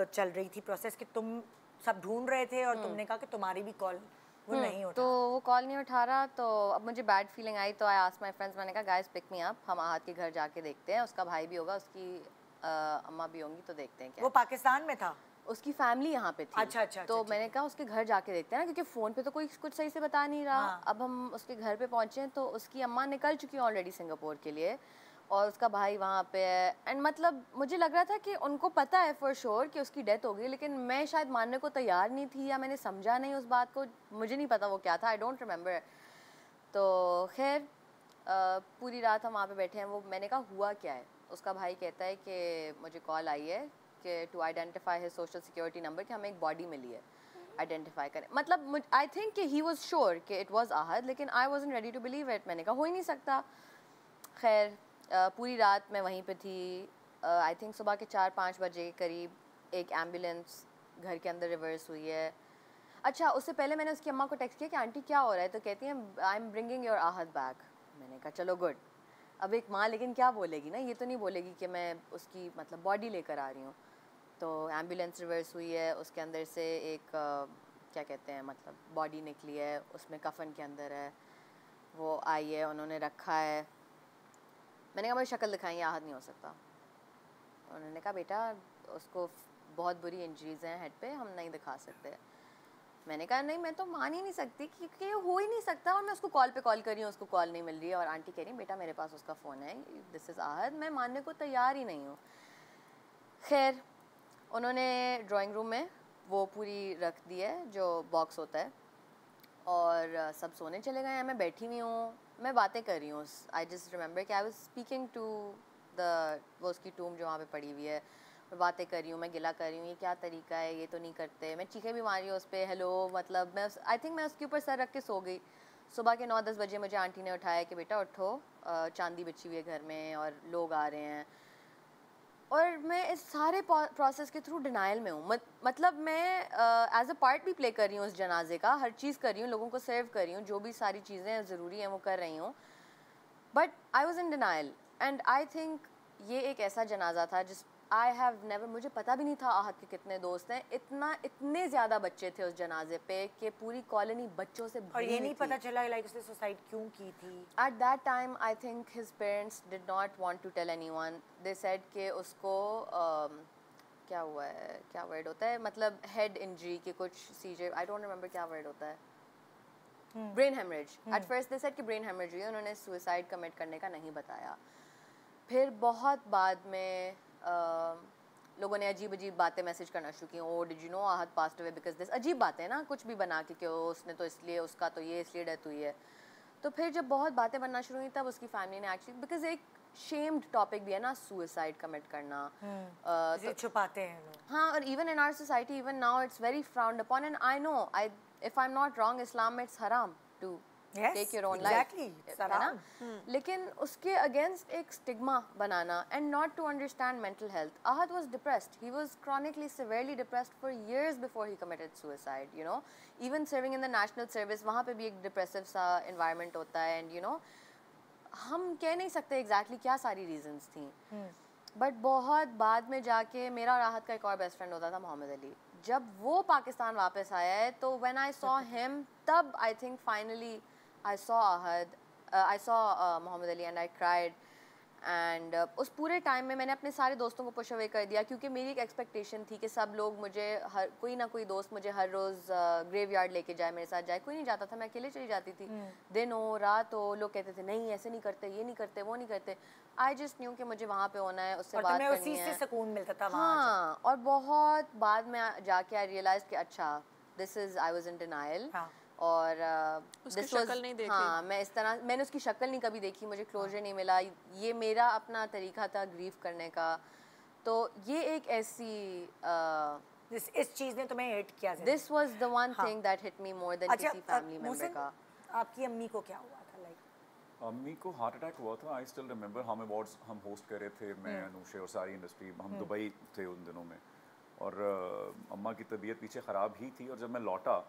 चल रही थी प्रोसेस कि तुम सब ढूंढ रहे थे और तुमने कहा कि तुम्हारी भी कॉल वो नहीं उठा. तो वो कॉल नहीं उठा रहा. तो अब मुझे बैड फीलिंग आई तो आई आस्क्ड माय फ्रेंड्स. मैंने कहा गाइस पिक मी अप, हम आहद के घर जाके देखते हैं. उसका भाई भी होगा, उसकी अम्मा भी होंगी, तो देखते हैं क्या. वो पाकिस्तान में था, उसकी फैमिली यहाँ पे थी. अच्छा. तो मैंने कहा उसके घर जाके देखते हैं ना, क्योंकि फ़ोन पे तो कोई कुछ सही से बता नहीं रहा. अब हम उसके घर पे पहुँचे तो उसकी अम्मा निकल चुकी है ऑलरेडी सिंगापुर के लिए और उसका भाई वहाँ पे है. एंड मतलब मुझे लग रहा था कि उनको पता है फॉर श्योर कि उसकी डेथ हो गई, लेकिन मैं शायद मानने को तैयार नहीं थी या मैंने समझा नहीं उस बात को. मुझे नहीं पता वो क्या था, आई डोंट रिमेंबर. तो खैर पूरी रात हम वहाँ पे बैठे हैं. वो मैंने कहा हुआ क्या है. उसका भाई कहता है कि मुझे कॉल आई है कि to identify his social security number, कि हमें एक बॉडी मिली है, आइडेंटिफाई करें. मतलब आई थिंक कि ही वाज श्योर कि इट वाज आहद, लेकिन I wasn't ready to believe it. मैंने कहा हो ही नहीं सकता. खैर पूरी रात मैं वहीं पे थी. आई थिंक सुबह के 4-5 बजे के करीब एक एम्बुलेंस घर के अंदर रिवर्स हुई है. अच्छा उससे पहले मैंने उसकी अम्मा को टेक्स्ट किया कि आंटी क्या हो रहा है. तो कहती हैं I am bringing your Ahad back. मैंने कहा चलो गुड. अब एक माँ लेकिन क्या बोलेगी ना, ये तो नहीं बोलेगी कि मैं उसकी मतलब बॉडी लेकर आ रही हूँ. तो एम्बुलेंस रिवर्स हुई है, उसके अंदर से एक क्या कहते हैं मतलब बॉडी निकली है, उसमें कफन के अंदर है. वो आई है, उन्होंने रखा है. मैंने कहा मुझे शक्ल दिखाएंगे, आहद नहीं हो सकता. उन्होंने कहा बेटा उसको बहुत बुरी इंजरीज हैं हेड पे, हम नहीं दिखा सकते. मैंने कहा नहीं मैं तो मान ही नहीं सकती क्योंकि ये हो ही नहीं सकता. और मैं उसको कॉल पे कॉल कर रही हूँ, उसको कॉल नहीं मिल रही है और आंटी कह रही बेटा मेरे पास उसका फ़ोन है, दिस इज़ आहद. मैं मानने को तैयार ही नहीं हूँ. खैर उन्होंने ड्राइंग रूम में वो पूरी रख दी है जो बॉक्स होता है और सब सोने चले गए हैं. मैं बैठी हुई हूँ, मैं बातें कर रही हूँ. आई जस्ट रिमेंबर कि आई वाज स्पीकिंग टू वो उसकी टूम जो वहाँ पे पड़ी हुई है. मैं बातें कर रही हूँ, मैं गिला कर रही हूँ, ये क्या तरीका है, ये तो नहीं करते. मैं चीखें भी मार रही हूँ उस पर हेलो. मतलब मैं आई थिंक मैं उसके ऊपर सर रख के सो गई. सुबह के 9-10 बजे मुझे आंटी ने उठाया कि बेटा उठो, चांदी बिछी हुई है घर में और लोग आ रहे हैं. और मैं इस सारे प्रोसेस के थ्रू डिनाइल में हूँ. मतलब मैं एज अ पार्ट भी प्ले कर रही हूँ उस जनाजे का, हर चीज़ कर रही हूँ, लोगों को सर्व कर रही हूँ, जो भी सारी चीज़ें ज़रूरी हैं वो कर रही हूँ. But I was in denial. And I think ये एक ऐसा जनाजा था जिस आई हैव नेवर, मुझे पता भी नहीं था आहद के कितने दोस्त हैं. इतने ज़्यादा बच्चे थे उस जनाजे पे कि पूरी कॉलोनी बच्चों से भरी. और ये नहीं पता चला लाइक उसने सुसाइड क्यों की थी. At that time I think his parents did not want to tell anyone. They said कि उसको क्या हुआ है, क्या वर्ड होता है, मतलब हेड इंजरी के कुछ सीजर, आई डोंट रिमेंबर क्या वर्ड होता है, brain haemorrhage. At first they said कि ब्रेन हेमरेज हुई है. उन्होंने सुसाइड कमिट करने का नहीं बताया. फिर बहुत बाद में लोगों ने अजीब अजीब बातें मैसेज करना शुरू की. Oh did you know Ahad passed away because this. अजीब बातें ना, कुछ भी बना के कि उसने तो इसलिए, उसका तो ये इसलिए डेथ हुई है. तो फिर जब बहुत बातें बनना शुरू हुई तब उसकी फैमिली ने एक्चुअली, बिकॉज एक शेम्ड टॉपिक भी है ना सुसाइड कमिट करना, तो छुपाते हैं लोग. हाँ, और even in our society even now it's very frowned upon. And I know, if I am not wrong, इस्लाम में इट्स हराम to take your own life, है ना. लेकिन उसके अगेंस्ट एक स्टिग्मा बनाना and not to understand mental health. Ahad was depressed, he was chronically severely depressed for years before he committed suicide. You know, even serving in the national service, वहाँ पे भी एक डिप्रेसिव सा एनवायरनमेंट होता है. And you know, हम कह नहीं सकते एग्जैक्टली क्या सारी रीजंस थी. बट बहुत बाद में जाके मेरा और राहत का एक और बेस्ट फ्रेंड होता था मोहम्मद अली, जब वो पाकिस्तान वापस आया है तो व्हेन आई सॉ हिम तब I think finally I saw Ahad, I saw Muhammad Ali and I cried and उस पूरे टाइम में मैंने अपने सारे दोस्तों को पुश अवे कर दिया क्योंकि मेरी एक एक्सपेक्टेशन थी कि सब लोग मुझे कोई ना कोई दोस्त मुझे हर रोज़ ग्रेवयार्ड लेके जाए, मेरे साथ जाए। कोई नहीं जाता था, मैं अकेले चली जाती थी। दिन हो रात हो लोग कहते थे नहीं ऐसे नहीं करते, ये नहीं करते, वो नहीं करते। आई जस्ट न्यू कि मुझे वहाँ पे होना है, उससे बात करनी उसी है, से सुकून मिलता था। हाँ, और बहुत बाद में जाके आई रियलाइज कि अच्छा this is I was in denial और उसकी शक्ल नहीं देखी। हाँ, मैं इस तरह मैंने उसकी शक्ल नहीं कभी देखी, मुझे क्लोजर नहीं मिला। ये मेरा अपना तरीका था ग्रीव करने का। तो ये एक ऐसी इस चीज़ ने तुम्हें हिट किया। This was the one thing that hit me more than किसी फैमिली मेंबर का। आपकी अम्मी को क्या हुआ था? लाइक अम्मी को हार्ट अटैक हुआ था। आई स्टिल रिमेंबर, हम अवार्ड्स हम होस्ट कर रहे थे, मैं अनुषे और सारी इंडस्ट्री, हम दुबई थे उन दिनों में, और अम्मा की तबीयत पीछे ख़राब ही थी। और जब मैं लौटा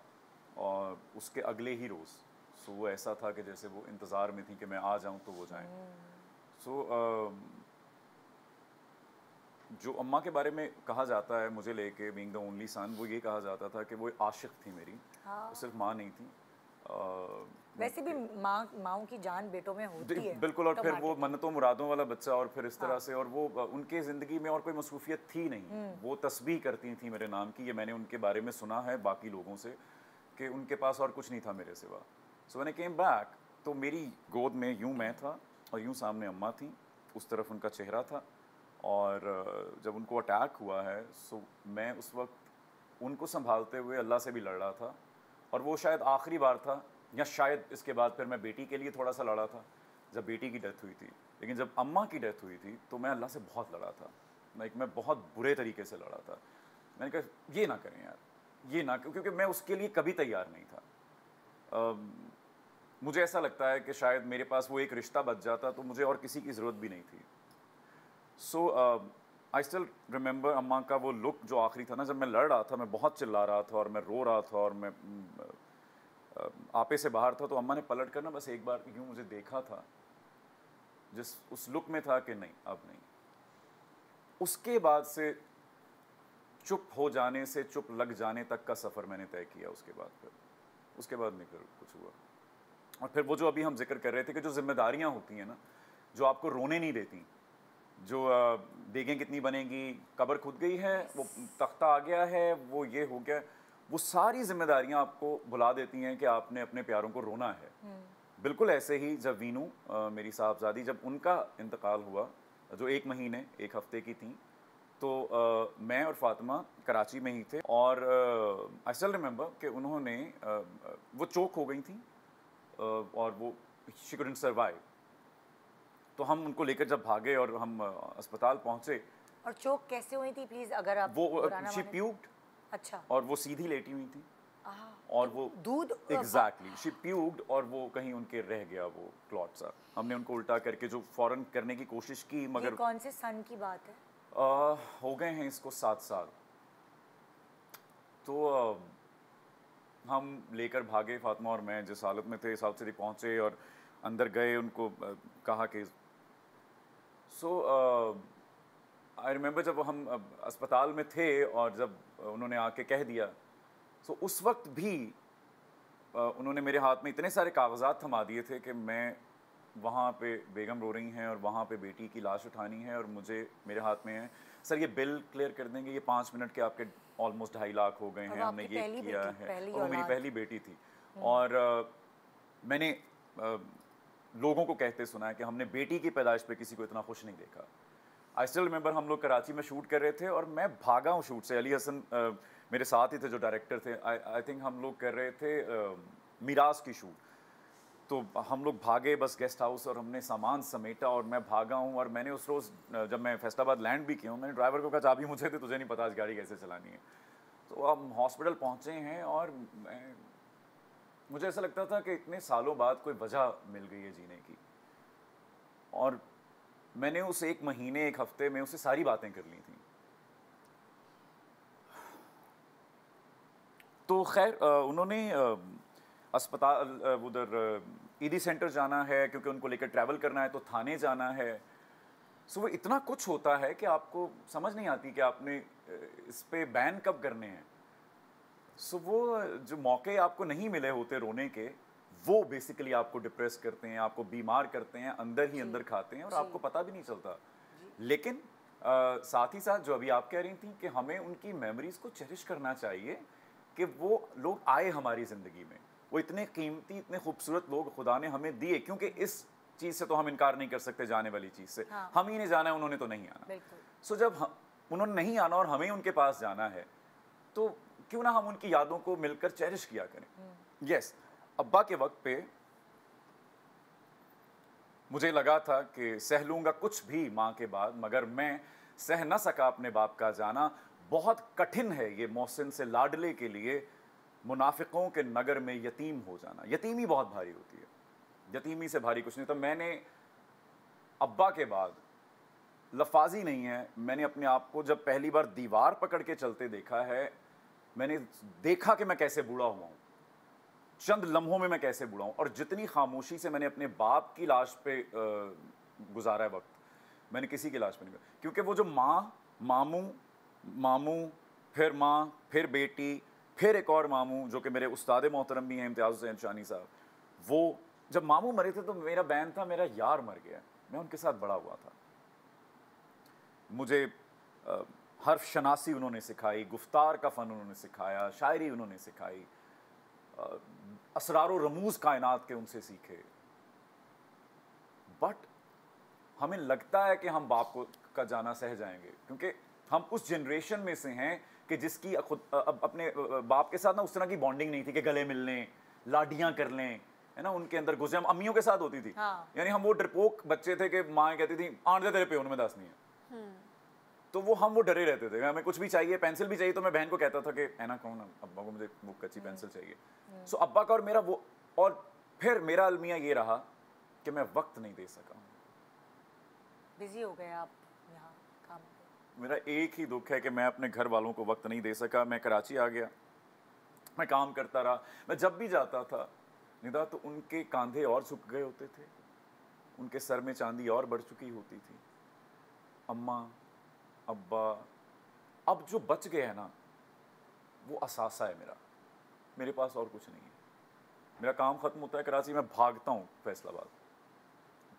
और उसके अगले ही रोज़, सो वो ऐसा था कि जैसे वो इंतज़ार में थी कि मैं आ जाऊं तो वो जाएं। सो जो अम्मा के बारे में कहा जाता है मुझे लेके, बीइंग द ओनली सन, वो ये कहा जाता था कि वो आशिक थी मेरी। वो सिर्फ माँ नहीं थी। वैसे भी माँओं की जान बेटों में होती है। बिल्कुल। और फिर वो मन्नतों मुरादों वाला बच्चा, और फिर इस तरह से, और वो उनके ज़िंदगी में और कोई मसरूफियत थी नहीं। वो तस्बीह करती थी मेरे नाम की। ये मैंने उनके बारे में सुना है बाकी लोगों से कि उनके पास और कुछ नहीं था मेरे सिवा। So when I came back तो मेरी गोद में यूं मैं था और यूं सामने अम्मा थी, उस तरफ उनका चेहरा था। और जब उनको अटैक हुआ है, सो मैं उस वक्त उनको संभालते हुए अल्लाह से भी लड़ रहा था। और वो शायद आखिरी बार था, या शायद इसके बाद फिर मैं बेटी के लिए थोड़ा सा लड़ा था जब बेटी की डेथ हुई थी। लेकिन जब अम्मा की डेथ हुई थी तो मैं अल्लाह से बहुत लड़ा था। मैं बहुत बुरे तरीके से लड़ा था। मैंने कहा ये ना करें यार, ये ना, क्योंकि मैं उसके लिए कभी तैयार नहीं था। मुझे ऐसा लगता है कि शायद मेरे पास वो एक रिश्ता बच जाता तो मुझे और किसी की ज़रूरत भी नहीं थी। सो आई स्टिल रिमेंबर अम्मा का वो लुक जो आखिरी था ना, जब मैं लड़ रहा था, मैं बहुत चिल्ला रहा था और मैं रो रहा था और मैं आपे से बाहर था, तो अम्मा ने पलट कर ना बस एक बार यूँ मुझे देखा था, जिस उस लुक में था कि नहीं अब नहीं। उसके बाद से चुप हो जाने से चुप लग जाने तक का सफ़र मैंने तय किया। उसके बाद नहीं फिर कुछ हुआ। और फिर वो जो अभी हम जिक्र कर रहे थे कि जो जिम्मेदारियां होती हैं ना, जो आपको रोने नहीं देती, जो देखें कितनी बनेगी, कब्र खुद गई है, वो तख्ता आ गया है, वो ये हो गया, वो सारी जिम्मेदारियां आपको भुला देती हैं कि आपने अपने प्यारों को रोना है। बिल्कुल ऐसे ही जब वीनू मेरी साहबजादी, जब उनका इंतकाल हुआ, जो 1 महीने 1 हफ्ते की थी, तो मैं और फातिमा कराची में ही थे। और आई स्टिल रिमेंबर कि उन्होंने वो चोक हो गई थी और वो शी कुडंट सर्वाइव। तो हम उनको लेकर जब भागे और हम अस्पताल पहुंचे। और चोक कैसे हुई थी प्लीज, अगर आप वो शी प्यूक्ड। अच्छा। और वो सीधी लेटी हुई थी और वो दूध एग्जैक्टली शी प्यूक्ड, और वो कहीं उनके रह गया वो क्लॉट सा। हमने उनको उल्टा करके जो फौरन करने की कोशिश की, मगर ये कौन से सन की बात है? हो गए हैं इसको 7 साल। तो हम लेकर भागे, फातिमा और मैं जिस हालत में थे, साउथ सिटी पहुँचे और अंदर गए, उनको कहा कि आई रिमेंबर जब हम अस्पताल में थे और जब उन्होंने आके कह दिया, उस वक्त भी उन्होंने मेरे हाथ में इतने सारे कागजात थमा दिए थे कि मैं वहाँ पे बेगम रो रही हैं और वहाँ पे बेटी की लाश उठानी है और मुझे मेरे हाथ में है, सर ये बिल क्लियर कर देंगे, ये 5 मिनट के आपके ऑलमोस्ट 2.5 लाख हो गए हैं, हमने ये किया है। और वो मेरी पहली बेटी थी। और मैंने लोगों को कहते सुना है कि हमने बेटी की पैदाइश पे किसी को इतना खुश नहीं देखा। आई स्टिल रिमेंबर हम लोग कराची में शूट कर रहे थे और मैं भागा हूँ शूट से। अली हसन मेरे साथ ही थे जो डायरेक्टर थे। आई थिंक हम लोग कर रहे थे मीराज की शूट। तो हम लोग भागे बस गेस्ट हाउस और हमने सामान समेटा और मैं भागा हूँ। और मैंने उस रोज़ जब मैं फैसलाबाद लैंड भी किया हूँ, मैंने ड्राइवर को कहा चाबी मुझे थे, तुझे नहीं पता आज गाड़ी कैसे चलानी है। तो हम हॉस्पिटल पहुँचे हैं और मुझे ऐसा लगता था कि इतने सालों बाद कोई वजह मिल गई है जीने की। और मैंने उस 1 महीने 1 हफ्ते में उससे सारी बातें कर ली थी। तो खैर उन्होंने अस्पताल उधर ईदी सेंटर जाना है क्योंकि उनको लेकर ट्रैवल करना है, तो थाने जाना है। सो वो इतना कुछ होता है कि आपको समझ नहीं आती कि आपने इस पे बैन कब करने हैं। सो वो जो मौके आपको नहीं मिले होते रोने के, वो बेसिकली आपको डिप्रेस करते हैं, आपको बीमार करते हैं, अंदर ही अंदर खाते हैं और आपको पता भी नहीं चलता। लेकिन साथ ही साथ जो अभी आप कह रही थी कि हमें उनकी मेमोरीज को चेरिश करना चाहिए कि वो लोग आए हमारी ज़िंदगी में, वो इतने कीमती, इतने खूबसूरत लोग खुदा ने हमें दिए, क्योंकि इस चीज़ से तो हम इनकार नहीं कर सकते, जाने वाली चीज़ से। हाँ। हम ही ने जाना है, उन्होंने तो नहीं आना। सो जब उन्होंने नहीं आना और हमें उनके पास जाना है, तो क्यों ना हम उनकी यादों को मिलकर चेरिश किया करें। यस, अब्बा के वक्त पे मुझे लगा था कि सह लूँगा कुछ भी माँ के बाद, मगर मैं सह न सका अपने बाप का जाना। बहुत कठिन है ये मोहसिन से लाडले के लिए मुनाफिकों के नगर में यतीम हो जाना। यतीमी बहुत भारी होती है, यतीमी से भारी कुछ नहीं। तो मैंने अब्बा के बाद, लफाजी नहीं है, मैंने अपने आप को जब पहली बार दीवार पकड़ के चलते देखा है, मैंने देखा कि मैं कैसे बूढ़ा हुआ हूँ, चंद लम्हों में मैं कैसे बूढ़ा हूँ। और जितनी खामोशी से मैंने अपने बाप की लाश पे गुजारा है वक्त, मैंने किसी की लाश पे नहीं, क्योंकि वो जो माँ, मामू, मामू, फिर माँ, फिर बेटी, फिर एक और मामू जो कि मेरे उस्ताद मोहतरम भी हैं, इम्तियाज़ हुसैन शानी साहब, वो जब मामू मरे थे तो मेरा बैन था, मेरा यार मर गया, मैं उनके साथ बड़ा हुआ था। मुझे हर्फ शनासी उन्होंने सिखाई, गुफ्तार का फ़न उन्होंने सिखाया, शायरी उन्होंने सिखाई, असरार रमूज़ कायनात के उनसे सीखे। बट हमें लगता है कि हम बाप को का जाना सह जाएंगे, क्योंकि हम उस जनरेशन में से हैं कि जिसकी खुद अपने बाप के साथ ना उस तरह की बॉन्डिंग नहीं थी कि गले मिल लें, लाडियाँ कर लें, है ना। उनके अंदर गुज़र अम्मियों के साथ होती थी। हाँ। यानी हम वो डरपोक बच्चे थे कि माँ कहती थी आंट दे तेरे पे उनमें दास नहीं है, तो वो डरे रहते थे। हमें कुछ भी चाहिए, पेंसिल भी चाहिए, तो मैं बहन को कहता था कि है ना कौन, अब्बा को मुझे वो कच्ची पेंसिल चाहिए। सो अब्बा का और मेरा वो, और फिर मेरा अलमिया ये रहा कि मैं वक्त नहीं दे सका। बिजी हो गए आप यहाँ काम पे। मेरा एक ही दुख है कि मैं अपने घर वालों को वक्त नहीं दे सका। मैं कराची आ गया, मैं काम करता रहा। मैं जब भी जाता था निदा, तो उनके कंधे और झुक गए होते थे, उनके सर में चांदी और बढ़ चुकी होती थी। अम्मा, अब्बा, अब जो बच गए हैं ना, वो असासा है मेरा, मेरे पास और कुछ नहीं है। मेरा काम ख़त्म होता है कराची, मैं भागता हूँ फैसलाबाद,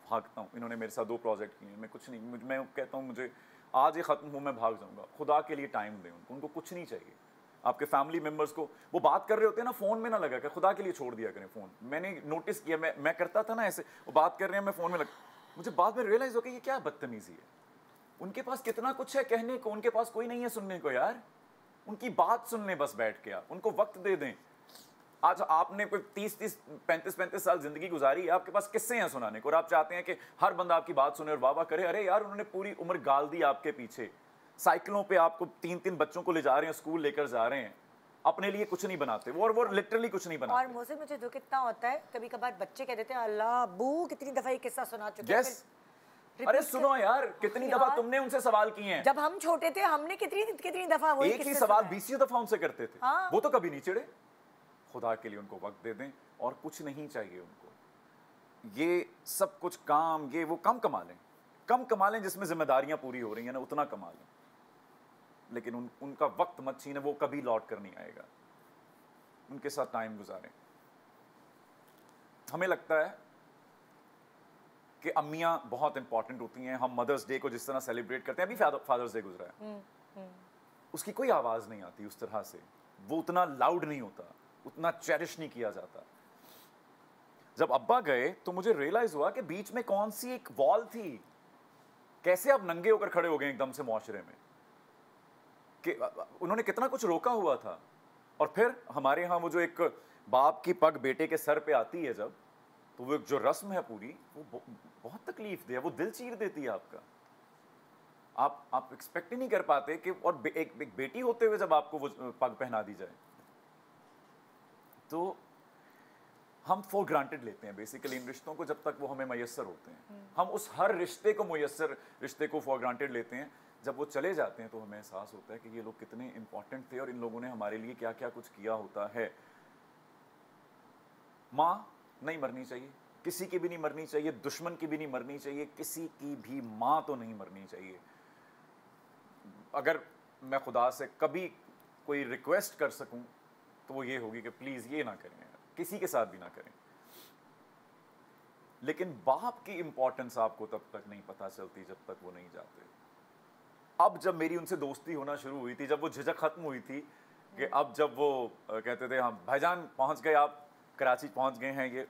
भागता हूँ। इन्होंने मेरे साथ 2 प्रोजेक्ट किए हैं, मैं कुछ नहीं, मैं कहता हूँ मुझे आज ये ख़त्म हो, मैं भाग जाऊँगा। खुदा के लिए टाइम दें उनको कुछ नहीं चाहिए। आपके फैमिली मेम्बर्स को वो बात कर रहे होते हैं ना, फ़ोन में ना लगा कर, खुदा के लिए छोड़ दिया करें फ़ोन। मैंने नोटिस किया, मैं करता था ना ऐसे, वो बात कर रहे हैं, मैं फ़ोन में लग, मुझे बाद में रियलाइज़ हो कि ये क्या बदतमीज़ी है। उनके पास कितना कुछ है कहने को, उनके पास कोई नहीं है सुनने को यार। उनकी बात सुन लें बस बैठ के, आप उनको वक्त दे दें। आज आपने कोई 30-30, 35-35 साल जिंदगी गुजारी है, आपके पास किस्से हैं सुनाने को, और आप चाहते हैं कि हर बंदा आपकी बात सुने और वाह वाह करे। अरे यार, उन्होंने पूरी उम्र गाल दी आपके पीछे, साइकिलों पे आपको 3-3 बच्चों को ले जा रहे हैं, स्कूल लेकर जा रहे हैं, अपने लिए कुछ नहीं बनाते वो, और वो लिटरली कुछ नहीं बनाते। और मुझे दुख कितना होता है, कभी कभार बच्चे कह देते हैं अल्लाह अब्बू कितनी दफा ये किस्सा सुना चुके हैं। अरे सुनो यार, कितनी दफा तुमने उनसे सवाल किए हैं? जब हम छोटे थे हमने कितनी दफा वही एक ही सवाल 20 दफा उनसे करते थे। हाँ। वो तो कभी नहीं चिढ़े। खुदा के लिए उनको वक्त दे दें, और कुछ नहीं चाहिए उनको। ये सब कुछ काम, ये वो कम कमा लें जिसमें जिम्मेदारियां पूरी हो रही हैं ना, उतना कमा लें, लेकिन उनका वक्त मत छीने, वो कभी लौट कर नहीं आएगा। उनके साथ टाइम गुजारें। हमें लगता है कि अम्मियाँ बहुत इंपॉर्टेंट होती हैं। हम मदर्स डे को जिस तरह सेलिब्रेट करते हैं, अभी फादर्स डे गुजरा है, उसकी कोई आवाज़ नहीं आती उस तरह से, वो उतना लाउड नहीं होता, उतना चेरिश नहीं किया जाता। जब अब्बा गए तो मुझे रियलाइज हुआ कि बीच में कौन सी एक वॉल थी, कैसे आप नंगे होकर खड़े हो गए एकदम से मुआशरे में, कि उन्होंने कितना कुछ रोका हुआ था। और फिर हमारे यहाँ वो जो एक बाप की पग बेटे के सर पे आती है जब, तो वो जो रस्म है पूरी, वो बहुत तकलीफ दे, वो दिल चीर देती है आपका। आप एक्सपेक्ट ही नहीं कर पाते कि, और एक बेटी होते हुए जब आपको वो पग पहना दी जाए, तो हम फॉर ग्रांटेड लेते हैं बेसिकली इन रिश्तों को, जब तक वो हमें मैसर होते हैं। हम उस हर रिश्ते को फॉर ग्रांटेड लेते हैं। जब वो चले जाते हैं तो हमें एहसास होता है कि ये लोग कितने इंपॉर्टेंट थे और इन लोगों ने हमारे लिए क्या क्या कुछ किया होता है। माँ नहीं मरनी चाहिए, किसी की भी नहीं मरनी चाहिए, दुश्मन की भी नहीं मरनी चाहिए, किसी की भी माँ तो नहीं मरनी चाहिए। अगर मैं खुदा से कभी कोई रिक्वेस्ट कर सकूं तो वो ये होगी कि प्लीज़ ये ना करें, किसी के साथ भी ना करें। लेकिन बाप की इंपॉर्टेंस आपको तब तक नहीं पता चलती जब तक वो नहीं जाते। अब जब मेरी उनसे दोस्ती होना शुरू हुई थी, जब वो झिझक खत्म हुई थी कि अब जब वो कहते थे हाँ भाईजान पहुंच गए, आप कराची पहुंच गए हैं, ये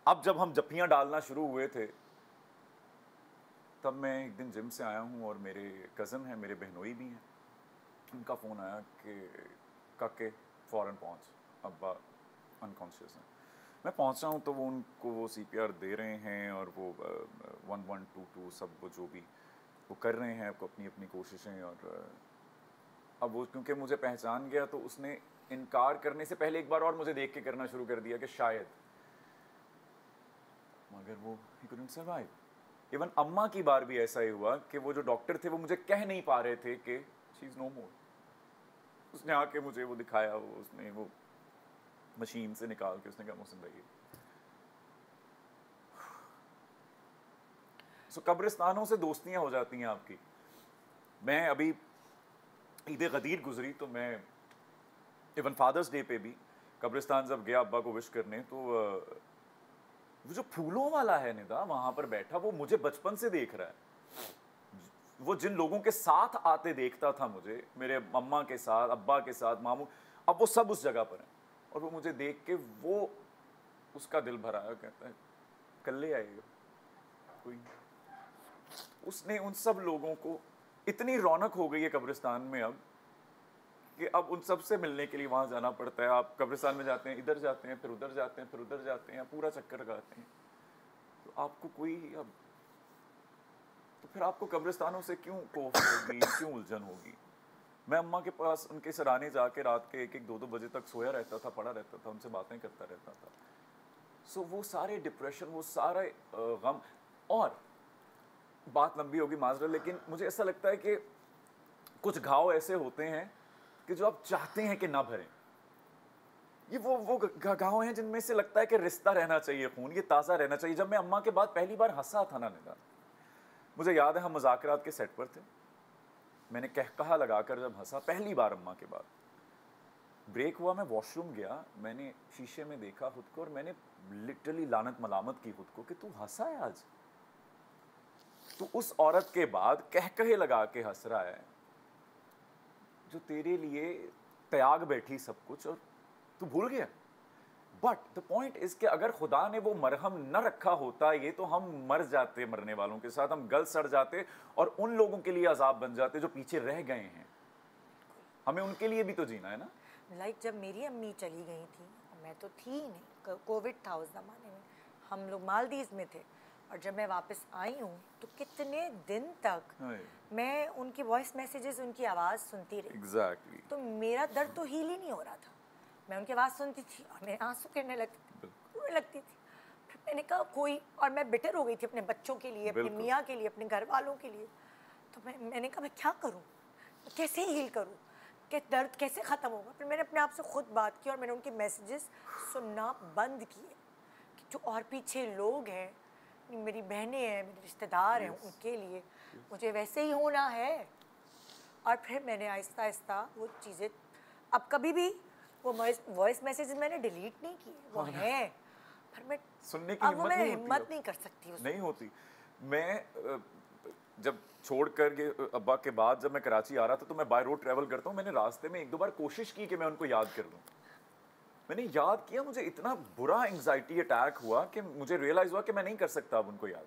अब जब हम जफ्फियाँ डालना शुरू हुए थे, तब मैं एक दिन जिम से आया हूँ और मेरे कज़न हैं, मेरे बहनोई भी हैं, उनका फ़ोन आया कि काके फ़ौरन पहुँच, अब्बा अनकॉन्शियस हैं। मैं पहुँचा हूँ तो वो उनको वो CPR दे रहे हैं और वो 1122 सब वो जो भी वो कर रहे हैं आपको अपनी अपनी कोशिशें। और अब वो क्योंकि मुझे पहचान गया तो उसने इनकार करने से पहले एक बार और मुझे देख के करना शुरू कर दिया कि शायद, मगर वो he couldn't survive। इवन अम्मा की बार भी ऐसा ही हुआ कि वो जो डॉक्टर थे वो मुझे कह नहीं पा रहे थे कि शी इज़ नो मोर। उसने आके मुझे वो दिखाया, वो उसने वो मशीन से निकाल के उसने कहा मोहसिन भाई। सो कब्रिस्तानों से दोस्तियां हो जाती हैं आपकी। मैं अभी ईद गदीर गुजरी तो मैं इवन फादर्स डे पे भी कब्रिस्तान जब गया अब्बा को विश करने, तो वो जो फूलों वाला है निदा वहां पर बैठा, वो मुझे बचपन से देख रहा है। वो जिन लोगों के साथ आते देखता था मुझे, मेरे अम्मा के साथ, अब्बा के साथ, मामू, अब वो सब उस जगह पर हैं और वो मुझे देख के वो उसका दिल भरा है, कहता है कल ले आएगा कोई। उसने उन सब लोगों को, इतनी रौनक हो गई है कब्रिस्तान में अब कि अब उन सब से मिलने के लिए वहाँ जाना पड़ता है। आप कब्रिस्तान में जाते हैं, इधर जाते हैं, फिर उधर जाते हैं, फिर उधर जाते हैं, पूरा चक्कर लगाते हैं, तो आपको कोई अब, तो फिर आपको कब्रिस्तानों से क्यों कोफ होगी, क्यों उलझन होगी। मैं अम्मा के पास उनके सराने जाके रात के 1-1, 2-2 बजे तक सोया रहता था, पड़ा रहता था, उनसे बातें करता रहता था। सो वो सारे डिप्रेशन, वो सारे गम, और बात लंबी होगी माजरा, लेकिन मुझे ऐसा लगता है कि कुछ घाव ऐसे होते हैं कि जो आप चाहते हैं कि ना भरें। ये वो घाव हैं जिनमें से लगता है कि रिश्ता रहना चाहिए, खून ये ताज़ा रहना चाहिए। जब मैं अम्मा के बाद पहली बार हंसा था ना निदा, मुझे याद है हम मुज़ाकरात के सेट पर थे, मैंने कहकहा लगाकर जब हंसा पहली बार अम्मा के बाद, ब्रेक हुआ, मैं वॉशरूम गया, मैंने शीशे में देखा खुद को और मैंने लिटरली लानत मलामत की खुद को कि तू हंसा है आज, तू उस औरत के बाद कहकहे लगा के हंस रहा है जो तेरे लिए त्याग बैठी सब कुछ और तू भूल गया। बट द पॉइंट इज कि अगर खुदा ने वो मरहम न रखा होता ये, तो हम मर जाते मरने वालों के साथ, हम गल सड़ जाते और उन लोगों के लिए अजाब बन जाते जो पीछे रह गए हैं। हमें उनके लिए भी तो जीना है ना। लाइक जब मेरी अम्मी चली गई थी, मैं तो थी ही नहीं, कोविड था उस ज़माने में, हम लोग मालदीव में थे, और जब मैं वापस आई हूँ तो कितने दिन तक मैं उनकी वॉइस मैसेजेस, उनकी आवाज़ सुनती रही। Exactly. तो मेरा दर्द तो हील ही नहीं हो रहा था। मैं उनकी आवाज़ सुनती थी और मेरे आंसू गिरने लगती थी। फिर मैंने कहा कोई, और मैं बिटर हो गई थी अपने बच्चों के लिए, अपनी मियाँ के लिए, अपने घर वालों के लिए। तो मैंने कहा मैं क्या करूँ, कैसे हील करूँ, कि दर्द कैसे ख़त्म होगा। फिर मैंने अपने आप से खुद बात की और मैंने उनके मैसेजेस सुनना बंद किए कि जो और पीछे लोग हैं, मेरी बहनें हैं, मेरे रिश्तेदार हैं, उनके लिए मुझे वैसे ही होना है। और फिर मैंने आहिस्ता आहिस्ता वो चीज़ें, अब कभी भी वो वॉइस मैसेजेस मैंने डिलीट नहीं किए, वो हैं, पर मैं सुनने की हिम्मत नहीं कर सकती उसको। नहीं होती। मैं जब छोड़कर ये अब्बा के बाद जब मैं कराची आ रहा था तो मैं बाय रोड ट्रैवल करता हूँ, मैंने रास्ते में 1-2 बार कोशिश की कि मैं उनको याद कर लूँ। मैंने याद किया, मुझे इतना बुरा एंग्जाइटी अटैक हुआ कि मुझे रियलाइज़ हुआ कि मैं नहीं कर सकता अब उनको याद।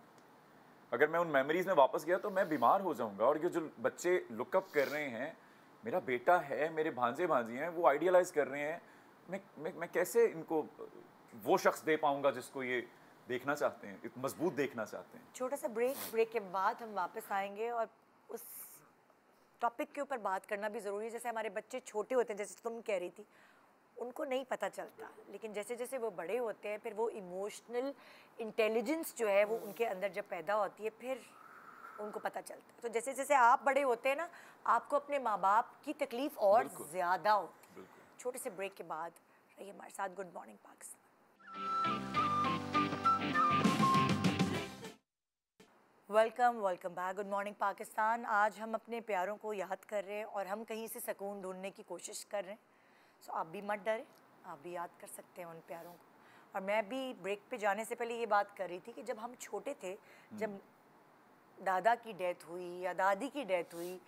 अगर मैं उन मेमोरीज़ में वापस गया तो मैं बीमार हो जाऊंगा। और ये जो बच्चे लुकअप कर रहे हैं, मेरा बेटा है, मेरे भांजे भांजी हैं, वो आइडियलाइज़ कर रहे हैं, मैं कैसे इनको वो शख्स दे पाऊंगा जिसको ये देखना चाहते हैं, मजबूत देखना चाहते हैं। छोटा सा ब्रेक के बाद हम वापस आएंगे और उस टॉपिक के ऊपर बात करना भी ज़रूरी है। जैसे हमारे बच्चे छोटे होते हैं, जैसे तुम कह रही थी, उनको नहीं पता चलता, लेकिन जैसे जैसे वो बड़े होते हैं फिर वो इमोशनल इंटेलिजेंस जो है वो उनके अंदर जब पैदा होती है फिर उनको पता चलता है। तो जैसे जैसे आप बड़े होते हैं ना, आपको अपने माँ बाप की तकलीफ़ और ज़्यादा होती है। छोटे से ब्रेक के बाद रहिए हमारे साथ। Good morning Pakistan. Welcome back. Good morning Pakistan. आज हम अपने प्यारों को याद कर रहे हैं और हम कहीं से सुकून ढूंढने की कोशिश कर रहे हैं। सो आप भी मत डरें, आप भी याद कर सकते हैं उन प्यारों को। और मैं भी ब्रेक पे जाने से पहले ये बात कर रही थी कि जब हम छोटे थे, जब दादा की डेथ हुई या दादी की डेथ हुई,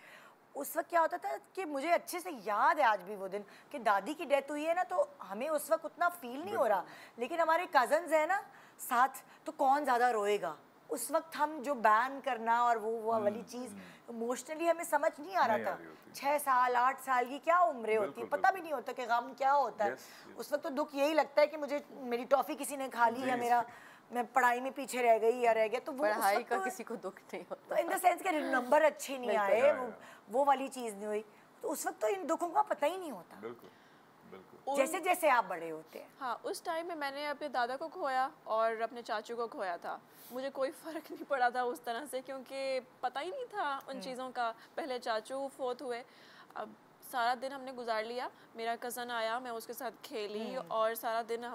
उस वक्त क्या होता था कि मुझे अच्छे से याद है आज भी वो दिन कि दादी की डेथ हुई है ना, तो हमें उस वक्त उतना फील नहीं हो रहा, लेकिन हमारे कजन्स हैं ना साथ, तो कौन ज़्यादा रोएगा। उस वक्त हम जो बैन करना और वो वाली चीज़ इमोशनली हमें समझ नहीं आ रहा था। 6 साल 8 साल की क्या उम्रें होती है, पता भी नहीं होता कि गम क्या होता है। उस वक्त तो दुख यही लगता है कि मुझे मेरी टॉफ़ी किसी ने खा ली, या मेरा मैं पढ़ाई में पीछे रह गई या रह गया, तो वो पढ़ाई का किसी को दुख नहीं होता, तो इन द सेंस के नंबर अच्छे नहीं आए, वो वाली चीज़ नहीं हुई, तो उस वक्त तो इन दुखों का पता ही नहीं होता। बिल्कुल। जैसे जैसे आप बड़े होते हैं। हाँ, उस टाइम में मैंने अपने दादा को खोया और अपने चाचू को खोया था। मुझे कोई फ़र्क नहीं पड़ा था उस तरह से, क्योंकि पता ही नहीं था उन चीज़ों का। पहले चाचू फोत हुए, अब सारा दिन हमने गुजार लिया। मेरा कज़न आया, मैं उसके साथ खेली और सारा दिन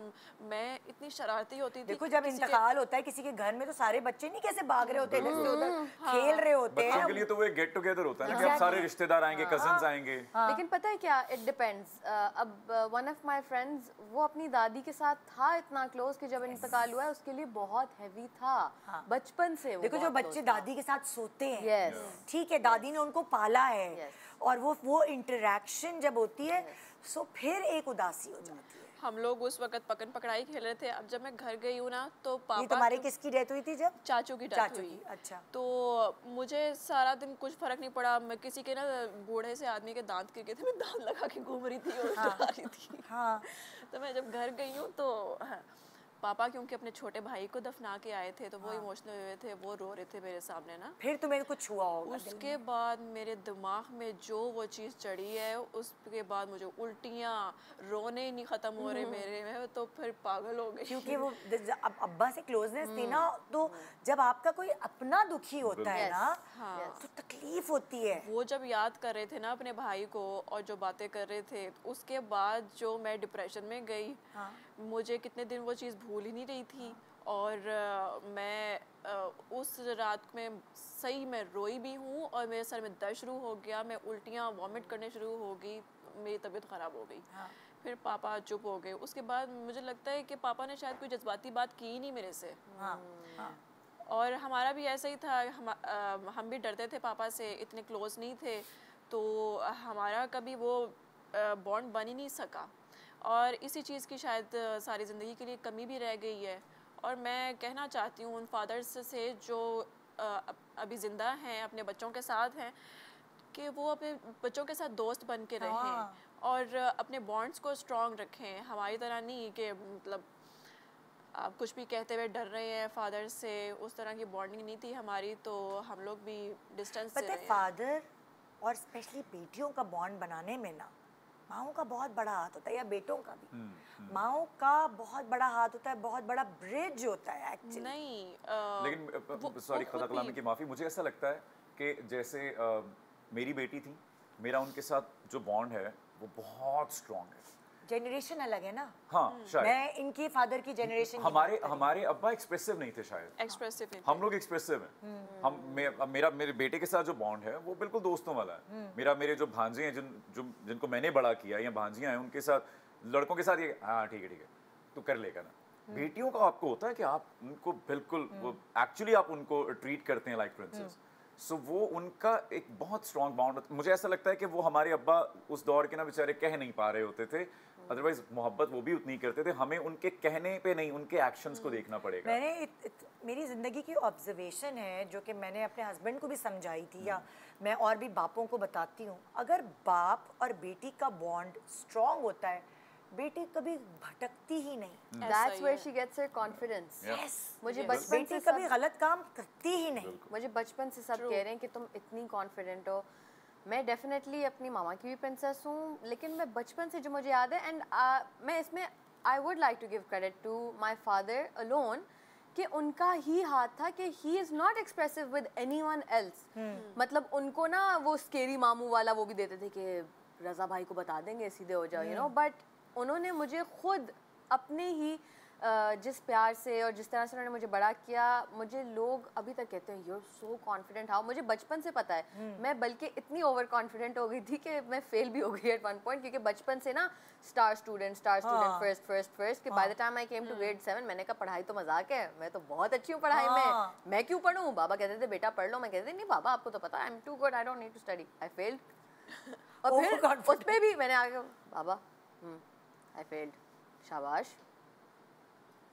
मैं इतनी शरारती होती थी। देखो जब इंतकाल होता है किसी के घर में, तो सारे बच्चे नहीं कैसे भाग रहे होते इधर से उधर, खेल रहे होते हैं। बच्चों के लिए तो वो एक गेट टुगेदर होता है ना, कि अब सारे रिश्तेदार आएंगे, कजन्स आएंगे। लेकिन पता है क्या, इट डिपेंड्स। अब वन ऑफ माय फ्रेंड्स, वो अपनी दादी के साथ था इतना क्लोज कि जब इंतकाल हुआ है उसके लिए बहुत हैवी था, बचपन से। देखो जो बच्चे दादी के साथ सोते हैं, Yes. ठीक है, दादी ने उनको पाला है, और वो इंटरेक्शन जब होती है, सो फिर एक उदासी हो जाती है। हम लोग उस वक्त पकड़ पकड़ाई खेल रहे थे। अब जब मैं घर गई हूँ ना, तो पापा, ये तुम्हारी किसकी डेथ हुई थी जब? चाचू की डेथ हुई। अच्छा। तो मुझे सारा दिन कुछ फर्क नहीं पड़ा। मैं किसी के ना बूढ़े से आदमी के दांत गिर गए थे, मैं दांत लगा के घूम रही थी और डरा रही थी। हाँ। तो मैं जब घर गई हूँ तो पापा क्योंकि अपने छोटे भाई को दफना के आए थे, तो वो इमोशनल हुए थे, वो रो रहे थे मेरे सामने ना। फिर तुम्हें कुछ हुआ होगा। उसके बाद मेरे दिमाग में जो वो चीज़ चढ़ी है, उसके बाद मुझे उल्टियाँ, रोने नहीं ख़त्म हो रहे मेरे में, तो फिर पागल हो गई। क्योंकि वो अब अब्बा से क्लोजनेस थी ना, तो जब आपका कोई अपना दुखी होता है ना, तो तकलीफ होती है। वो जब याद कर रहे थे ना अपने भाई को और जो बातें कर रहे थे, उसके बाद जो मैं डिप्रेशन में गई, मुझे कितने दिन वो चीज़ भूल ही नहीं रही थी। और मैं उस रात में सही में रोई भी हूँ और मेरे सर में दर्द शुरू हो गया, मैं उल्टियाँ वॉमिट करने शुरू हो गई, मेरी तबीयत ख़राब हो गई। फिर पापा चुप हो गए। उसके बाद मुझे लगता है कि पापा ने शायद कोई जज्बाती बात की ही नहीं मेरे से। और हमारा भी ऐसा ही था, हम भी डरते थे पापा से, इतने क्लोज नहीं थे, तो हमारा कभी वो बॉन्ड बन ही नहीं सका। और इसी चीज़ की शायद सारी ज़िंदगी के लिए कमी भी रह गई है। और मैं कहना चाहती हूँ उन फादर्स से जो अभी ज़िंदा हैं, अपने बच्चों के साथ हैं, कि वो अपने बच्चों के साथ दोस्त बन के रहें और अपने बॉन्ड्स को स्ट्रॉन्ग रखें। हमारी तरह नहीं कि मतलब आप कुछ भी कहते हुए डर रहे हैं फादर से, उस तरह की बॉन्डिंग नहीं थी हमारी, तो हम लोग भी डिस्टेंस से रहे। फादर और स्पेशली बेटियों का बॉन्ड बनाने में ना, माओं का बहुत बड़ा हाथ होता है, या बेटों का भी। माओं का बहुत बड़ा हाथ होता है, बहुत बड़ा ब्रिज होता है एक्चुअली। नहीं, लेकिन सॉरी, खुदा कलामी की माफ़ी, मुझे ऐसा लगता है कि जैसे मेरी बेटी थी, मेरा उनके साथ जो बॉन्ड है वो बहुत स्ट्रॉन्ग है। जनरेशन अलग है ना। हाँ, शायद मैं इनके फादर की जनरेशन हमारे अब्बा एक्सप्रेसिव नहीं थे शायद। एक्सप्रेसिव नहीं थे। हम लोग एक्सप्रेसिव हैं। मेरे बेटे के साथ जो बॉन्ड है वो बिल्कुल दोस्तों वाला है। मेरे जो भांजे हैं, जिनको मैंने बड़ा किया, या भांजियां हैं, उनके साथ, लड़कों के साथ ये हाँ ठीक है तू कर लेगा ना। बेटियों का आपको होता है कि आप उनको बिल्कुल वो एक्चुअली आप उनको ट्रीट करते हैं लाइक प्रिंसेस। सो वो उनका एक बहुत स्ट्रॉन्ग बॉन्ड। मुझे ऐसा लगता है कि वो हमारे अब्बा उस दौर के ना बेचारे कह नहीं पा रहे होते थे, अदरवाइज मोहब्बत वो भी उतनी करते थे। हमें उनके कहने पे नहीं, उनके एक्शंस को देखना पड़ेगा। मेरी ज़िंदगी की ऑब्जर्वेशन है जो कि मैंने अपने हस्बैंड को भी समझाई थी, या मैं और भी बापों को बताती हूँ, अगर बाप और बेटी का बॉन्ड स्ट्रॉन्ग होता है, बेटी कभी भटकती ही नहीं। That's where she gets her confidence. Yes. मुझे बचपन से बेटी कभी गलत काम करती ही नहीं। मुझे बचपन से सब कह रहे हैं कि तुम इतनी कॉन्फिडेंट हो। मैं डेफिनेटली अपनी मामा की भी प्रिंसेस हूँ, लेकिन मैं बचपन से जो मुझे याद है, एंड मैं इसमें I would like to give credit to my father alone, कि उनका ही हाथ था कि he is not expressive with anyone else. मतलब उनको ना वो स्केरी मामू वाला वो भी देते थे कि रज़ा भाई को बता देंगे, सीधे हो जाओ, यू नो, बट उन्होंने मुझे खुद अपने ही जिस प्यार से और जिस तरह से उन्होंने मुझे बड़ा किया, मुझे लोग अभी तक कहते हैं you are so confident. How, मुझे बचपन से पता है मैं बल्कि इतनी ओवर कॉन्फिडेंट हो गई थी कि मैं फेल भी हो गई एट वन पॉइंट, क्योंकि बचपन से ना स्टार स्टूडेंट फर्स्ट कि by the time I came to grade 7 मैंने कहा पढ़ाई तो मजाक है, मैं तो बहुत अच्छी हूँ पढ़ाई में, मैं क्यों पढ़ूँ। बाबा कहते थे बेटा पढ़ लो, मैं कहती थी नहीं बाबा आपको तो पता है I am too good, I don't need to study. I failed. और फिर उस पे भी मैंने आगे बाबा आई फेल्ड, शाबाश।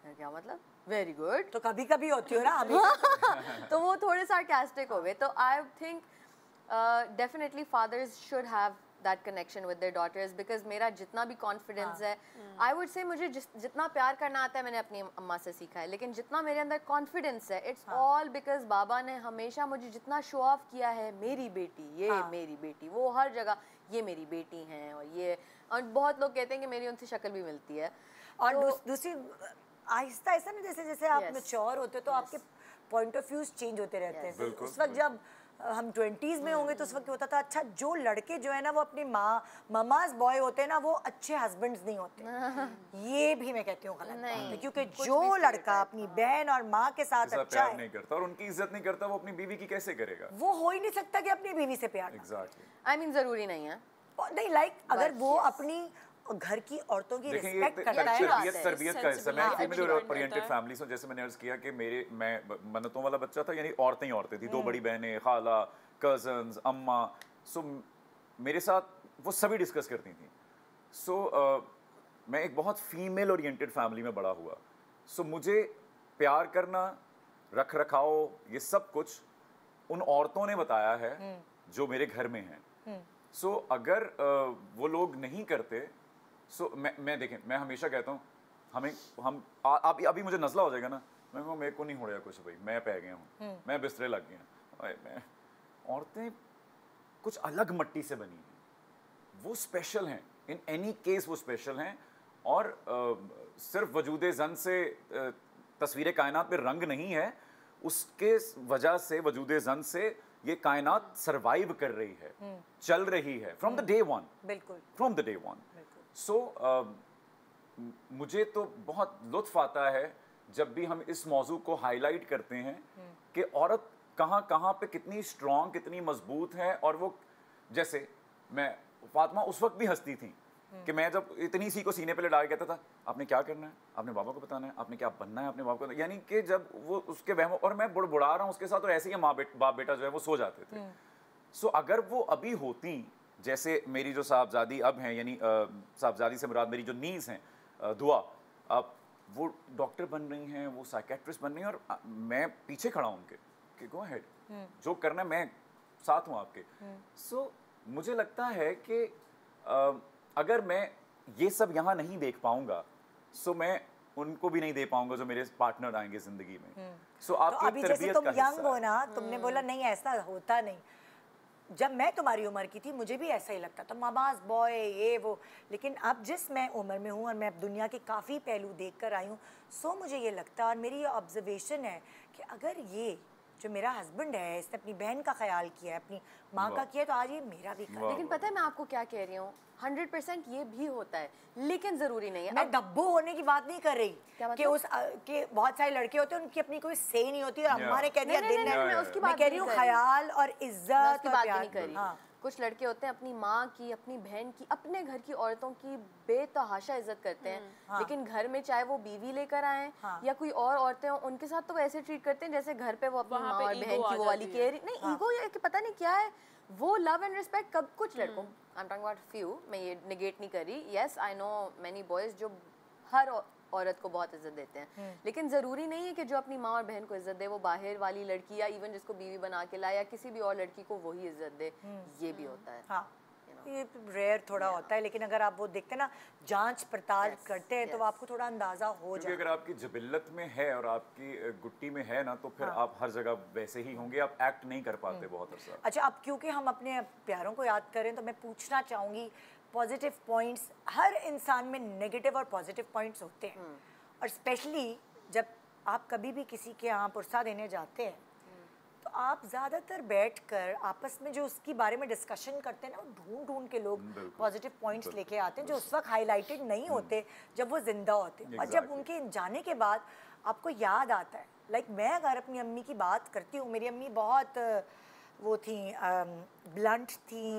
क्या मतलब वेरी गुड। तो कभी कभी होती हो ना अभी। तो वो थोड़े सार्कास्टिक हो गए। तो I think definitely fathers should have that connection with their daughters, because मेरा जितना भी कॉन्फिडेंस है, आई वुड से मुझे जितना प्यार करना आता है मैंने अपनी अम्मा से सीखा है, लेकिन जितना मेरे अंदर कॉन्फिडेंस है इट्स ऑल बिकॉज बाबा ने हमेशा मुझे जितना शो ऑफ किया है, मेरी बेटी ये मेरी बेटी, वो हर जगह ये मेरी बेटी हैं। और ये, और बहुत लोग कहते हैं कि मेरी उनसे शक्ल भी मिलती है। और दूसरी आहिस्ता ऐसा ना, जैसे जैसे आप मैच्योर होते हो तो आपके पॉइंट ऑफ व्यूज चेंज होते रहते हैं। उस वक्त जब हम 20s में होंगे तो उस वक्त होता था अच्छा जो लड़के जो है ना वो अपनी ममाज बॉय होते हैं ना, वो अच्छे हस्बैंड्स नहीं होते। ये भी मैं कहती हूँ गलत बात है, क्योंकि जो लड़का अपनी बहन और माँ के साथ अच्छा है नहीं करता और उनकी इज्जत नहीं करता, वो अपनी बीवी की कैसे करेगा? वो हो ही नहीं सकता कि अपनी बीवी से प्यार। एग्जैक्टली। आई मीन जरूरी नहीं है, नहीं लाइक अगर वो अपनी घर की औरतों की रिस्पेक्ट करता है, तरबियत का हिस्सा। मैं फीमेल ओरिएंटेड फैमिली से, जैसे मैंने अर्ज किया कि मैं मन्नतों वाला बच्चा था, यानी औरतें ही औरतें थी, 2 बड़ी बहनें, खाला, कजन्स, अम्मा। सो मेरे साथ वो सभी डिस्कस करती थी। सो मैं एक बहुत फीमेल ओरिएंटेड फैमिली में बड़ा हुआ। सो मुझे प्यार करना, रख रखाव, ये सब कुछ उन औरतों ने बताया है जो मेरे घर में हैं। सो अगर वो लोग नहीं करते, सो मैं देखें, मैं हमेशा कहता हूँ अभी मुझे नज़ला हो जाएगा ना, मैं कहूँ मेरे को नहीं हो रहा कुछ भाई, मैं पै गया हूँ, मैं बिस्तरे लग गया। औरतें कुछ अलग मट्टी से बनी हैं, वो स्पेशल हैं, इन एनी केस वो स्पेशल हैं। और सिर्फ वजूद ज़न से तस्वीर कायनात पे रंग नहीं है, उसके वजह से वजूद ज़न से ये कायनात सरवाइव कर रही है, चल रही है फ्रॉम द डे वन। बिल्कुल, फ्रॉम द डे वन। सो मुझे तो बहुत लुत्फ आता है जब भी हम इस मौजू को हाईलाइट करते हैं कि औरत कहाँ कहाँ पे कितनी स्ट्रॉन्ग, कितनी मजबूत है। और वो, जैसे मैं फातिमा उस वक्त भी हंसती थी कि मैं जब इतनी सी को सीने पे लड़ा के कहता था आपने क्या करना है, आपने बाबा को बताना है, आपने क्या बनना है अपने बाप को, यानी कि जब वो उसके वहमों, और मैं बुड़बुड़ा रहा हूँ उसके साथ, और ऐसे ही बाप बेटा जो है वो सो जाते थे। सो अगर वो अभी होती, जैसे मेरी जो साहबजादी अब हैं, यानी साहबजादी से मुराद मेरी जो नीज़ हैं दुआ, अब वो डॉक्टर बन रही हैं, वो साइकेट्रिस्ट बन रही हैं, और मैं पीछे खड़ा हूँ उनके कि गो अहेड, जो करना है मैं साथ हूँ आपके। सो मुझे लगता है कि अगर मैं ये सब यहाँ नहीं देख पाऊंगा, सो मैं उनको भी नहीं दे पाऊंगा जो मेरे पार्टनर आएंगे जिंदगी में। सो आपकी अभी जैसे तुम यंग हो ना, तुमने बोला नहीं ऐसा होता नहीं, जब मैं तुम्हारी उम्र की थी मुझे भी ऐसा ही लगता था, ममाज बॉय ये वो। लेकिन अब जिस मैं उम्र में हूँ और मैं अब दुनिया के काफ़ी पहलू देख कर आई हूँ, सो मुझे ये लगता है, और मेरी ये ऑब्जर्वेशन है कि अगर ये जो मेरा हस्बैंड है इसने अपनी बहन का ख्याल किया है, अपनी माँ का किया, तो आज ये मेरा भी कर। लेकिन पता है मैं आपको क्या कह रही हूँ, 100% ये भी होता है, लेकिन जरूरी नहीं है। मैं दब्बू होने की बात नहीं कर रही कि उस के बहुत सारे लड़के होते हैं उनकी अपनी कोई से नहीं होती, और अम्मा ने कह दिया दिन है, मैं कह रही हूँ ख्याल और इज्जत और प्यार। कुछ लड़के होते हैं अपनी माँ की, अपनी बहन की, अपने घर की औरतों की बेतहाशा इज्जत करते हैं, लेकिन घर में चाहे वो बीवी लेकर आए या कोई और औरतें हों, उनके साथ तो वैसे ट्रीट करते हैं जैसे घर पे वो अपनी माँ और बहन की वो वाली केयर नहीं, ईगो या कि पता नहीं क्या है वो, लव एंड रिस्पेक्ट। कब कुछ लड़कों, I am talking about few, मैं ये निगेट नहीं कर रही, yes I know many boys जो हर औरत को बहुत इज्जत देते हैं, लेकिन ज़रूरी नहीं है कि जो अपनी माँ और बहन को इज्जत दे वो बाहर वाली लड़की या इवन जिसको बीवी बना के लाए या किसी भी और लड़की को वही इज्जत दे, ये भी होता है। हाँ, ये रेयर थोड़ा होता है, लेकिन अगर आप वो देखते हैं ना, जांच पड़ताल करते हैं, तो आपको थोड़ा अंदाजा हो जाए। अगर आपकी जबिल्लत में है और आपकी गुट्टी में है ना, तो फिर आप हर जगह वैसे ही होंगे, आप एक्ट नहीं कर पाते बहुत अर्सा। अच्छा, अब क्योंकि हम अपने प्यारों को याद करें तो मैं पूछना चाहूँगी, पॉजिटिव पॉइंट्स, हर इंसान में नेगेटिव और पॉजिटिव पॉइंट्स होते हैं, और स्पेशली जब आप कभी भी किसी के यहाँ पुरसा देने जाते हैं तो आप ज़्यादातर बैठकर आपस में जो उसके बारे में डिस्कशन करते हैं ना, ढूंढ ढूंढ के लोग पॉजिटिव पॉइंट्स लेके आते हैं जो उस वक्त हाईलाइटेड नहीं होते जब वो जिंदा होते हैं। और जब उनके जाने के बाद आपको याद आता है, लाइक मैं अगर अपनी अम्मी की बात करती हूँ, मेरी अम्मी बहुत वो थी, ब्लंट थी,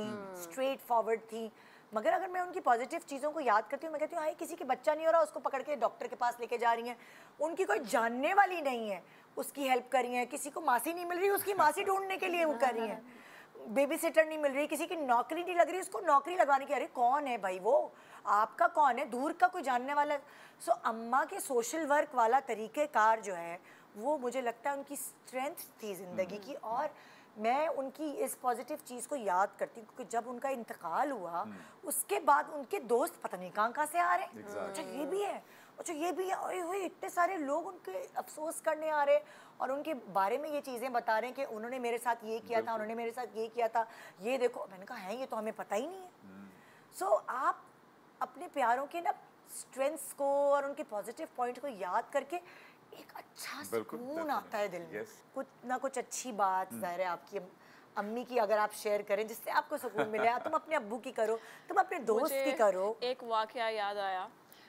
स्ट्रेट फॉरवर्ड थी, मगर अगर मैं उनकी पॉजिटिव चीज़ों को याद करती हूँ, मैं कहती हूँ हाय किसी के बच्चा नहीं हो रहा, उसको पकड़ के डॉक्टर के पास लेके जा रही हैं, उनकी कोई जानने वाली नहीं है, उसकी हेल्प कर रही हैं, किसी को मासी नहीं मिल रही, उसकी मासी ढूंढने के लिए वो कर रही हैं, बेबी सिटर नहीं मिल रही, किसी की नौकरी नहीं लग रही, उसको नौकरी लगवाने की, अरे कौन है भाई वो, आपका कौन है, दूर का कोई जानने वाला। सो अम्मा के सोशल वर्क वाला तरीक़ेकार जो है वो मुझे लगता है उनकी स्ट्रेंथ थी ज़िंदगी की। और मैं उनकी इस पॉजिटिव चीज़ को याद करती हूँ क्योंकि जब उनका इंतकाल हुआ उसके बाद उनके दोस्त पता नहीं कहाँ से आ रहे हैं, अच्छा ये भी है, अच्छा ये भी है, ओए होए इतने सारे लोग उनके अफसोस करने आ रहे और उनके बारे में ये चीज़ें बता रहे हैं कि उन्होंने मेरे साथ ये किया था, उन्होंने मेरे साथ ये किया था, ये देखो। मैंने कहा है ये तो हमें पता ही नहीं है। सो आप अपने प्यारों के ना स्ट्रेंथ्स को और उनके पॉजिटिव पॉइंट को याद करके एक अच्छा सुकून आता है दिल में। कुछ ना कुछ अच्छी बात ज़ाहिर है आपकी अम्मी की अगर आप शेयर करें जिससे आपको सुकून मिले, तुम अपने अब्बू की करो, तुम अपने दोस्त की करो। एक वाकया याद आया,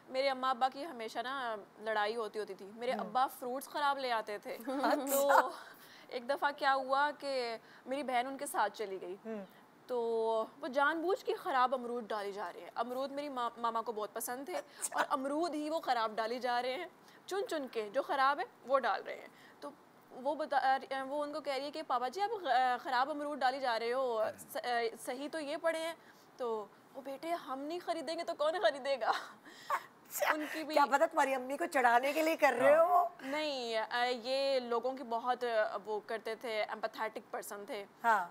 मेरे अम्मा अब्बा की हमेशा ना लड़ाई होती थी। मेरे अब्बा फ्रूट्स ख़राब ले आते थे। तो एक दफ़ा क्या हुआ कि मेरी बहन उनके साथ चली गई, तो वो जानबूझ के ख़राब अमरूद डाली जा रहे हैं। अमरूद मेरी मामा को बहुत पसंद थे और अमरूद ही वो ख़राब डाली जा रहे हैं, चुन चुन के जो ख़राब है वो डाल रहे हैं। तो वो उनको कह रही है कि पापा जी आप ख़राब अमरूद डाली जा रहे हो, सही तो ये पड़े हैं। तो वो बेटे हम नहीं ख़रीदेंगे तो कौन ख़रीदेगा। उनकी भी क्या पता तुम्हारी अम्मी को चढ़ाने के लिए कर रहे हो। नहीं, ये लोगों की बहुत वो करते थे, एम्पैथेटिक पर्सन थे।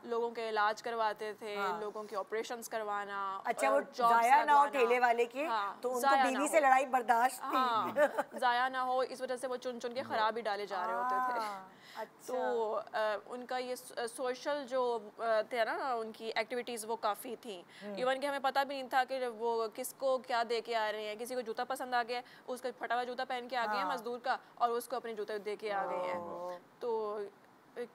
लोगों के इलाज करवाते थे, लोगों के ऑपरेशंस करवाना। अच्छा वो जाया ना हो ठेले वाले के, तो उनको बीवी से लड़ाई बर्दाश्त थी। जाया ना हो इस वजह से वो चुन चुन के खराब ही डाले जा रहे होते थे। अच्छा। तो उनका ये सोशल जो थे ना उनकी एक्टिविटीज़ वो काफ़ी थी। इवन कि हमें पता भी नहीं था कि वो किसको क्या दे के आ रहे हैं। किसी को जूता पसंद आ गया, उसका फटा हुआ जूता पहन के आ गए हैं मजदूर का और उसको अपने जूते दे के आ गए हैं। तो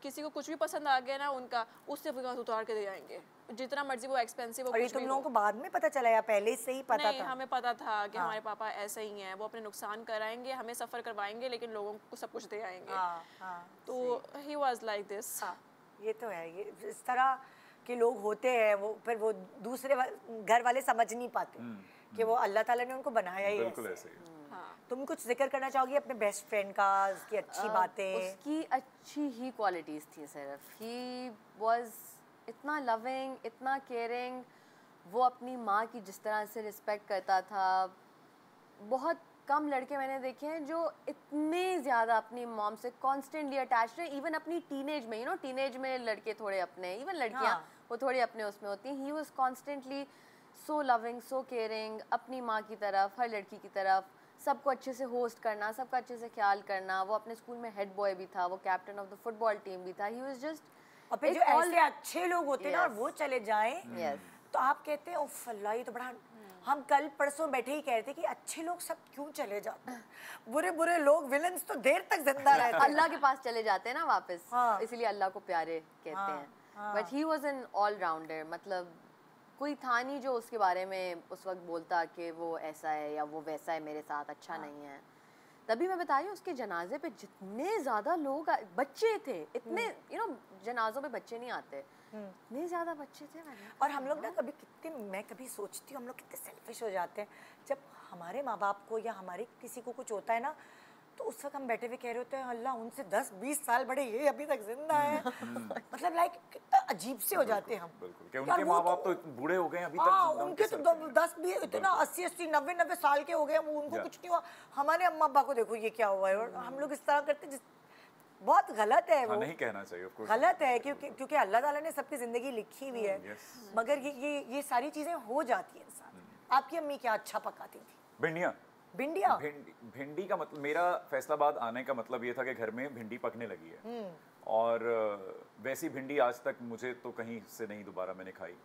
किसी को कुछ भी पसंद आ गया ना उनका, उससे उतार के दे जाएंगे, जितना मर्जी वो एक्सपेंसिव हो। और ये तुम लोगों को बाद में पता चला या पहले से ही पता था? हमें पता था कि हमारे पापा ऐसे ही हैं, वो अपने नुकसान कराएंगे, हमें सफ़र करवाएंगे लेकिन लोगों को सब कुछ दे आएंगे। तो ही वाज लाइक दिस। ये तो है, ये इस तरह के लोग होते हैं। वो फिर वो दूसरे घर वाले समझ नहीं पाते कि वो अल्लाह ताला ने उनको बनाया ही ऐसे। तुम कुछ जिक्र करना चाहोगी अपने बेस्ट फ्रेंड का, उसकी अच्छी बातें? उसकी अच्छी ही क्वालिटीज़ थी सिर्फ। ही वाज इतना लविंग, इतना केयरिंग, वो अपनी माँ की जिस तरह से रिस्पेक्ट करता था। बहुत कम लड़के मैंने देखे हैं जो इतने ज़्यादा अपनी मॉम से कॉन्स्टेंटली अटैच्ड हैं। इवन अपनी टीनेज में, टीनेज में लड़के थोड़े अपने, इवन लड़कियाँ वो थोड़ी अपने उसमें होती हैं। He was constantly so loving, so caring, अपनी माँ की तरफ, हर लड़की की तरफ, सबको अच्छे से होस्ट करना, सबका अच्छे से ख्याल करना। वो अपने स्कूल में हेड बॉय भी था, वो captain of the football team भी था। ही वाज जस्ट, और फिर जो ऐसे अच्छे लोग होते हैं ना और वो चले जाएं तो आप कहते हैं उफ अल्लाह ये तो बड़ा। हम कल परसों बैठे ही कह रहे थे कि अच्छे लोग सब क्यों चले जाते हैं, बुरे बुरे लोग विलन्स तो देर तक जिंदा रहते हैं। अल्लाह के पास चले जाते हैं ना वापस, इसलिए अल्लाह को प्यारे कहते हैं। But he was an all rounder, मतलब कोई था नहीं जो उसके बारे में उस वक्त बोलता कि वो ऐसा है या वो वैसा है, मेरे साथ अच्छा नहीं है। तभी मैं बता रही हूँ उसके जनाजे पे जितने ज़्यादा लोग, बच्चे थे इतने, जनाजों पे बच्चे नहीं आते, इतने ज़्यादा बच्चे थे। और हम लोग ना कभी कितने, मैं कभी सोचती हूँ हम लोग कितने सेल्फिश हो जाते हैं जब हमारे माँ बाप को या हमारे किसी को कुछ होता है ना, तो उस वक्त हम बैठे हुए कह रहे होते हैं अल्लाह उनसे 10-20 साल बड़े, ये अभी तक जिंदा है। मतलब लाइक कितना अजीब से हो जाते हैं हम। बिल्कुल कि उनके माँ बाप तो बूढ़े हो गए अभी तक, उनके तो 10-20 इतना 80-80 90-90 साल के हो गए, उनको कुछ नहीं हुआ। हमारे अम्मा अब्बा को देखो ये क्या हुआ है, और हम लोग इस तरह करते हैं, बहुत गलत है वो। नहीं कहना चाहिए, गलत है क्योंकि अल्लाह ताला ने सबकी जिंदगी लिखी हुई है। मगर ये सारी चीजें हो जाती है इंसान। आपकी अम्मी क्या अच्छा पकाती थी? भिंडिया। भिंडी का मतलब, मेरा फैसलाबाद आने का मतलब ये था कि घर में भिंडी पकने लगी है, और वैसी भिंडी आज तक मुझे तो कहीं से नहीं दोबारा मैंने खाई।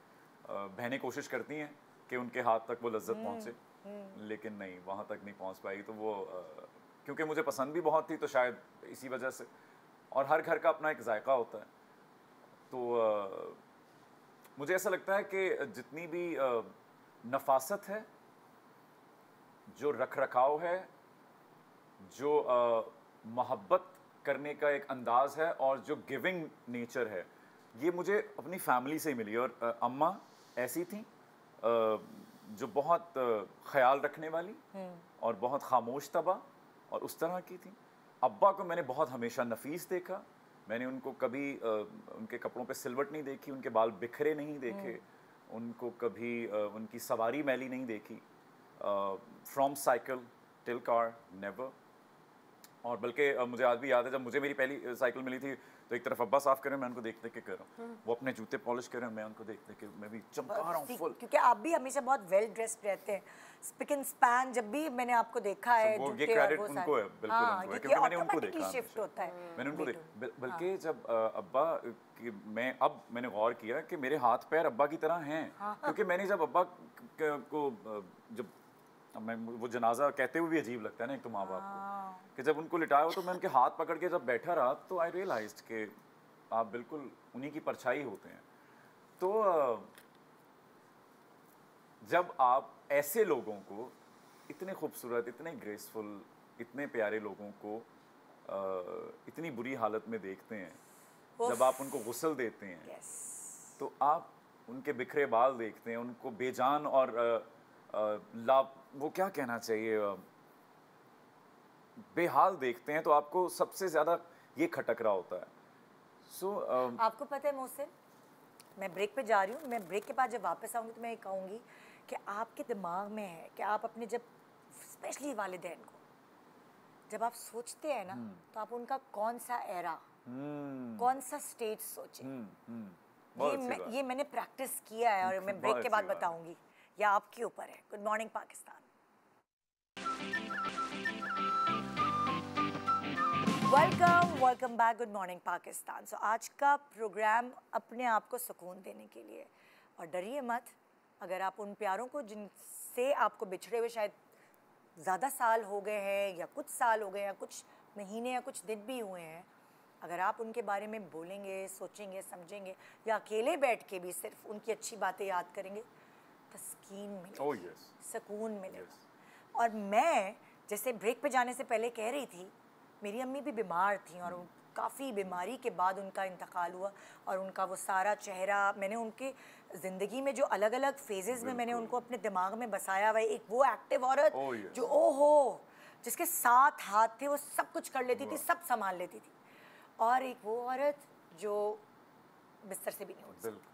बहनें कोशिश करती हैं कि उनके हाथ तक वो लज्जत पहुँचे, लेकिन नहीं, वहाँ तक नहीं पहुँच पाई। तो वो क्योंकि मुझे पसंद भी बहुत थी तो शायद इसी वजह से। और हर घर का अपना एक जायका होता है। तो मुझे ऐसा लगता है कि जितनी भी नफासत है, जो रख रखाव है, जो मोहब्बत करने का एक अंदाज़ है और जो गिविंग नेचर है, ये मुझे अपनी फैमिली से ही मिली। और अम्मा ऐसी थी जो बहुत ख्याल रखने वाली और बहुत खामोश तबा और उस तरह की थी। अब्बा को मैंने बहुत हमेशा नफीस देखा। मैंने उनको कभी उनके कपड़ों पे सिलवट नहीं देखी, उनके बाल बिखरे नहीं देखे, उनको कभी उनकी सवारी मैली नहीं देखी। From cycle till car never. और बल्कि मुझे आज भी याद है जब मुझे मेरी पहली साइकिल मिली थी, तो एक तरफ अब्बा साफ कर रहे हैं, मैं उनको देख देख के कर रहा हूँ, वो अपने जूते पॉलिश कर रहे हैं, मैं उनको देख देख के मैं भी चमका रहा हूँ फुल। क्योंकि आप भी हमेशा बहुत वेल ड्रेस्ड रहते हैं, स्पिक एंड स्पैन। जब भी मैंने आपको देखा है वो जूते ये और क्रेडिट वो उनको है, बिल्कुल हाँ, उनको है, क्योंकि क्योंकि मैंने उनको देखा ऑटोमेटिकली शिफ्ट हमेशा। होता है। मैंने उनको बल्कि जब अब्बा कि मैंने गौर किया कि मेरे हाथ पैर अब्बा की तरह हैं, क्योंकि मैंने जब अब्बा को जब मैं वो जनाजा कहते हुए भी अजीब लगता है ना एक तो माँ बाप को, कि जब उनको लिटाया हो तो मैं उनके हाथ पकड़ के जब बैठा रहा तो आई रियलाइज्ड कि आप बिल्कुल उन्हीं की परछाई होते हैं। तो जब आप ऐसे लोगों को, इतने खूबसूरत, इतने ग्रेसफुल, इतने प्यारे लोगों को इतनी बुरी हालत में देखते हैं, जब आप उनको गुस्ल देते हैं, तो आप उनके बिखरे बाल देखते हैं, उनको बेजान और वो क्या कहना चाहिए, बेहाल देखते हैं, तो आपको सबसे ज़्यादा ये खटक रहा होता है। आपको पता है मोहसिन, मैं ब्रेक पे जा रही हूँ, मैं ब्रेक के बाद जब वापस आऊँगी तो मैं ये कहूँगी कि आपके दिमाग में है कि आप अपने, जब स्पेशली वालिदैन को जब आप सोचते हैं ना, तो आप उनका कौन सा एरा, कौन सा स्टेज सोचें। ये मैंने प्रैक्टिस किया है और मैं ब्रेक के बाद बताऊंगी, या आपके ऊपर है। Good morning Pakistan. Welcome back. Good morning Pakistan. So आज का प्रोग्राम अपने आप को सुकून देने के लिए, और डरिए मत अगर आप उन प्यारों को जिनसे आपको बिछड़े हुए शायद ज़्यादा साल हो गए हैं, या कुछ साल हो गए, या कुछ महीने या कुछ दिन भी हुए हैं, अगर आप उनके बारे में बोलेंगे, सोचेंगे, समझेंगे, या अकेले बैठ के भी सिर्फ उनकी अच्छी बातें याद करेंगे, तस्कीन मिलेगी, सुकून मिलेगा। और मैं जैसे ब्रेक पे जाने से पहले कह रही थी, मेरी अम्मी भी बीमार थी और काफ़ी बीमारी के बाद उनका इंतकाल हुआ, और उनका वो सारा चेहरा मैंने उनके ज़िंदगी में जो अलग अलग फेजेस में मैंने उनको अपने दिमाग में बसाया हुआ। एक वो एक्टिव औरत जो ओहो, जिसके 7 हाथ थे, वो सब कुछ कर लेती थी, सब संभाल लेती थी, और एक वो औरत जो बिस्तर से भी नहीं उठ सकती।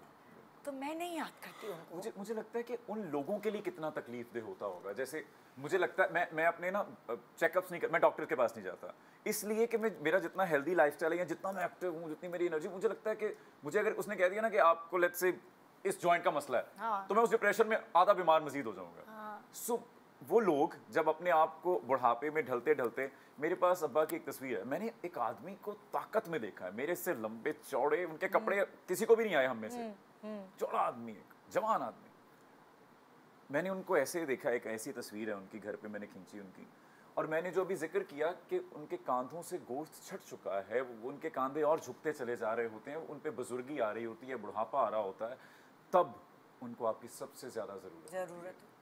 तो मैं नहीं याद करती उनको। मुझे लगता है कि उन लोगों के लिए कितना तकलीफ दे होता होगा। जैसे मुझे लगता है मैं अपने ना चेकअप्स नहीं कर, मैं डॉक्टर के पास नहीं जाता, इसलिए कि मेरा जितना हेल्दी लाइफस्टाइल है, या जितना मैं एक्टिव हूँ, जितनी मेरी एनर्जी, मुझे लगता है कि मुझे अगर उसने कह दिया ना कि आपको लेट्स से इस जॉइंट का मसला है, तो मैं उस डिप्रेशन में आधा बीमार मजीद हो जाऊंगा। सो वो लोग जब अपने आप को बुढ़ापे में ढलते ढलते, मेरे पास अब्बा की एक तस्वीर है, मैंने एक आदमी को ताकत में देखा है, मेरे से लंबे चौड़े, उनके कपड़े किसी को भी नहीं आए हम में से, चौड़ा आदमी, एक जवान आदमी, मैंने उनको ऐसे देखा। एक ऐसी तस्वीर है उनकी, घर पे मैंने खींची उनकी, और मैंने जो अभी जिक्र किया कि उनके कांधों से गोश्त छट चुका है, वो उनके कांधे और झुकते चले जा रहे होते हैं, उन पे बुजुर्गी आ रही होती है, बुढ़ापा आ रहा होता है, तब उनको आपकी सबसे ज़्यादा ज़रूरत है।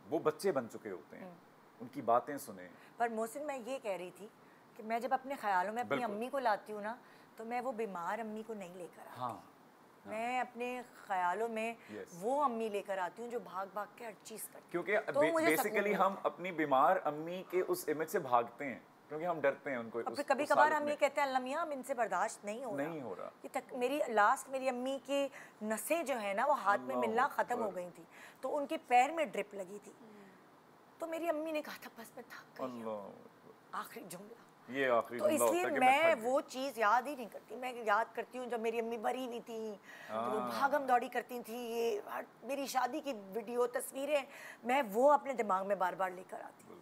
वो बच्चे बन चुके होते हैं, उनकी बातें सुने। पर मोहसिन, मैं ये कह रही थी कि मैं जब अपने ख्यालों में अपनी अम्मी को लाती हूँ ना, तो मैं वो बीमार अम्मी को नहीं लेकर आती। मैं अपने ख्यालों में वो अम्मी लेकर आती हूँ जो भाग भाग के हर चीज़ करती, क्योंकि बेसिकली हम अपनी बीमार अम्मी के उस इमेज से भागते हैं, क्योंकि हम डरते हैं उनको। फिर कभी कभार हम ये कहते हैं, अल्लाह मियां अब इनसे बर्दाश्त नहीं हो रहा। मेरी अम्मी की नसें जो है ना, वो हाथ में मिलना ख़त्म हो गई थी, तो उनके पैर में ड्रिप लगी थी, तो मेरी अम्मी ने कहा था बस मैं थक गई हूं। आखिरी जुमला ये आखिरी जुमला होता है कि मैं वो चीज़ याद ही नहीं करती। मैं याद करती हूँ जब मेरी अम्मी मरी हुई थी, तो वो भागम दौड़ी करती थी, ये मेरी शादी की वीडियो तस्वीरें, मैं वो अपने दिमाग में बार बार लेकर आती हूँ।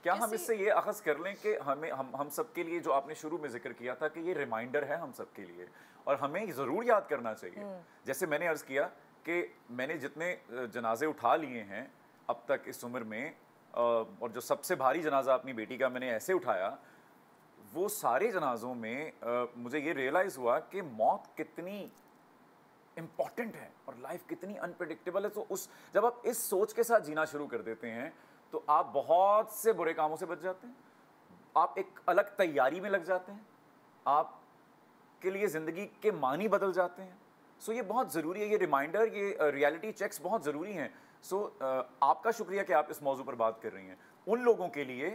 क्या हम इससे ये अखज़ कर लें कि हम सब के लिए, जो आपने शुरू में जिक्र किया था कि ये रिमाइंडर है हम सब के लिए, और हमें ज़रूर याद करना चाहिए। जैसे मैंने अर्ज़ किया कि मैंने जितने जनाजे उठा लिए हैं अब तक इस उम्र में, और जो सबसे भारी जनाजा अपनी बेटी का मैंने ऐसे उठाया, वो सारे जनाजों में मुझे ये रियलाइज़ हुआ कि मौत कितनी इम्पॉर्टेंट है और लाइफ कितनी अनप्रेडिक्टेबल है। तो जब आप इस सोच के साथ जीना शुरू कर देते हैं तो आप बहुत से बुरे कामों से बच जाते हैं, आप एक अलग तैयारी में लग जाते हैं, आपके लिए ज़िंदगी के मानी बदल जाते हैं। सो ये बहुत ज़रूरी है, ये रिमाइंडर, ये रियलिटी चेक्स बहुत ज़रूरी हैं। सो आपका शुक्रिया कि आप इस मौजू पर बात कर रही हैं। उन लोगों के लिए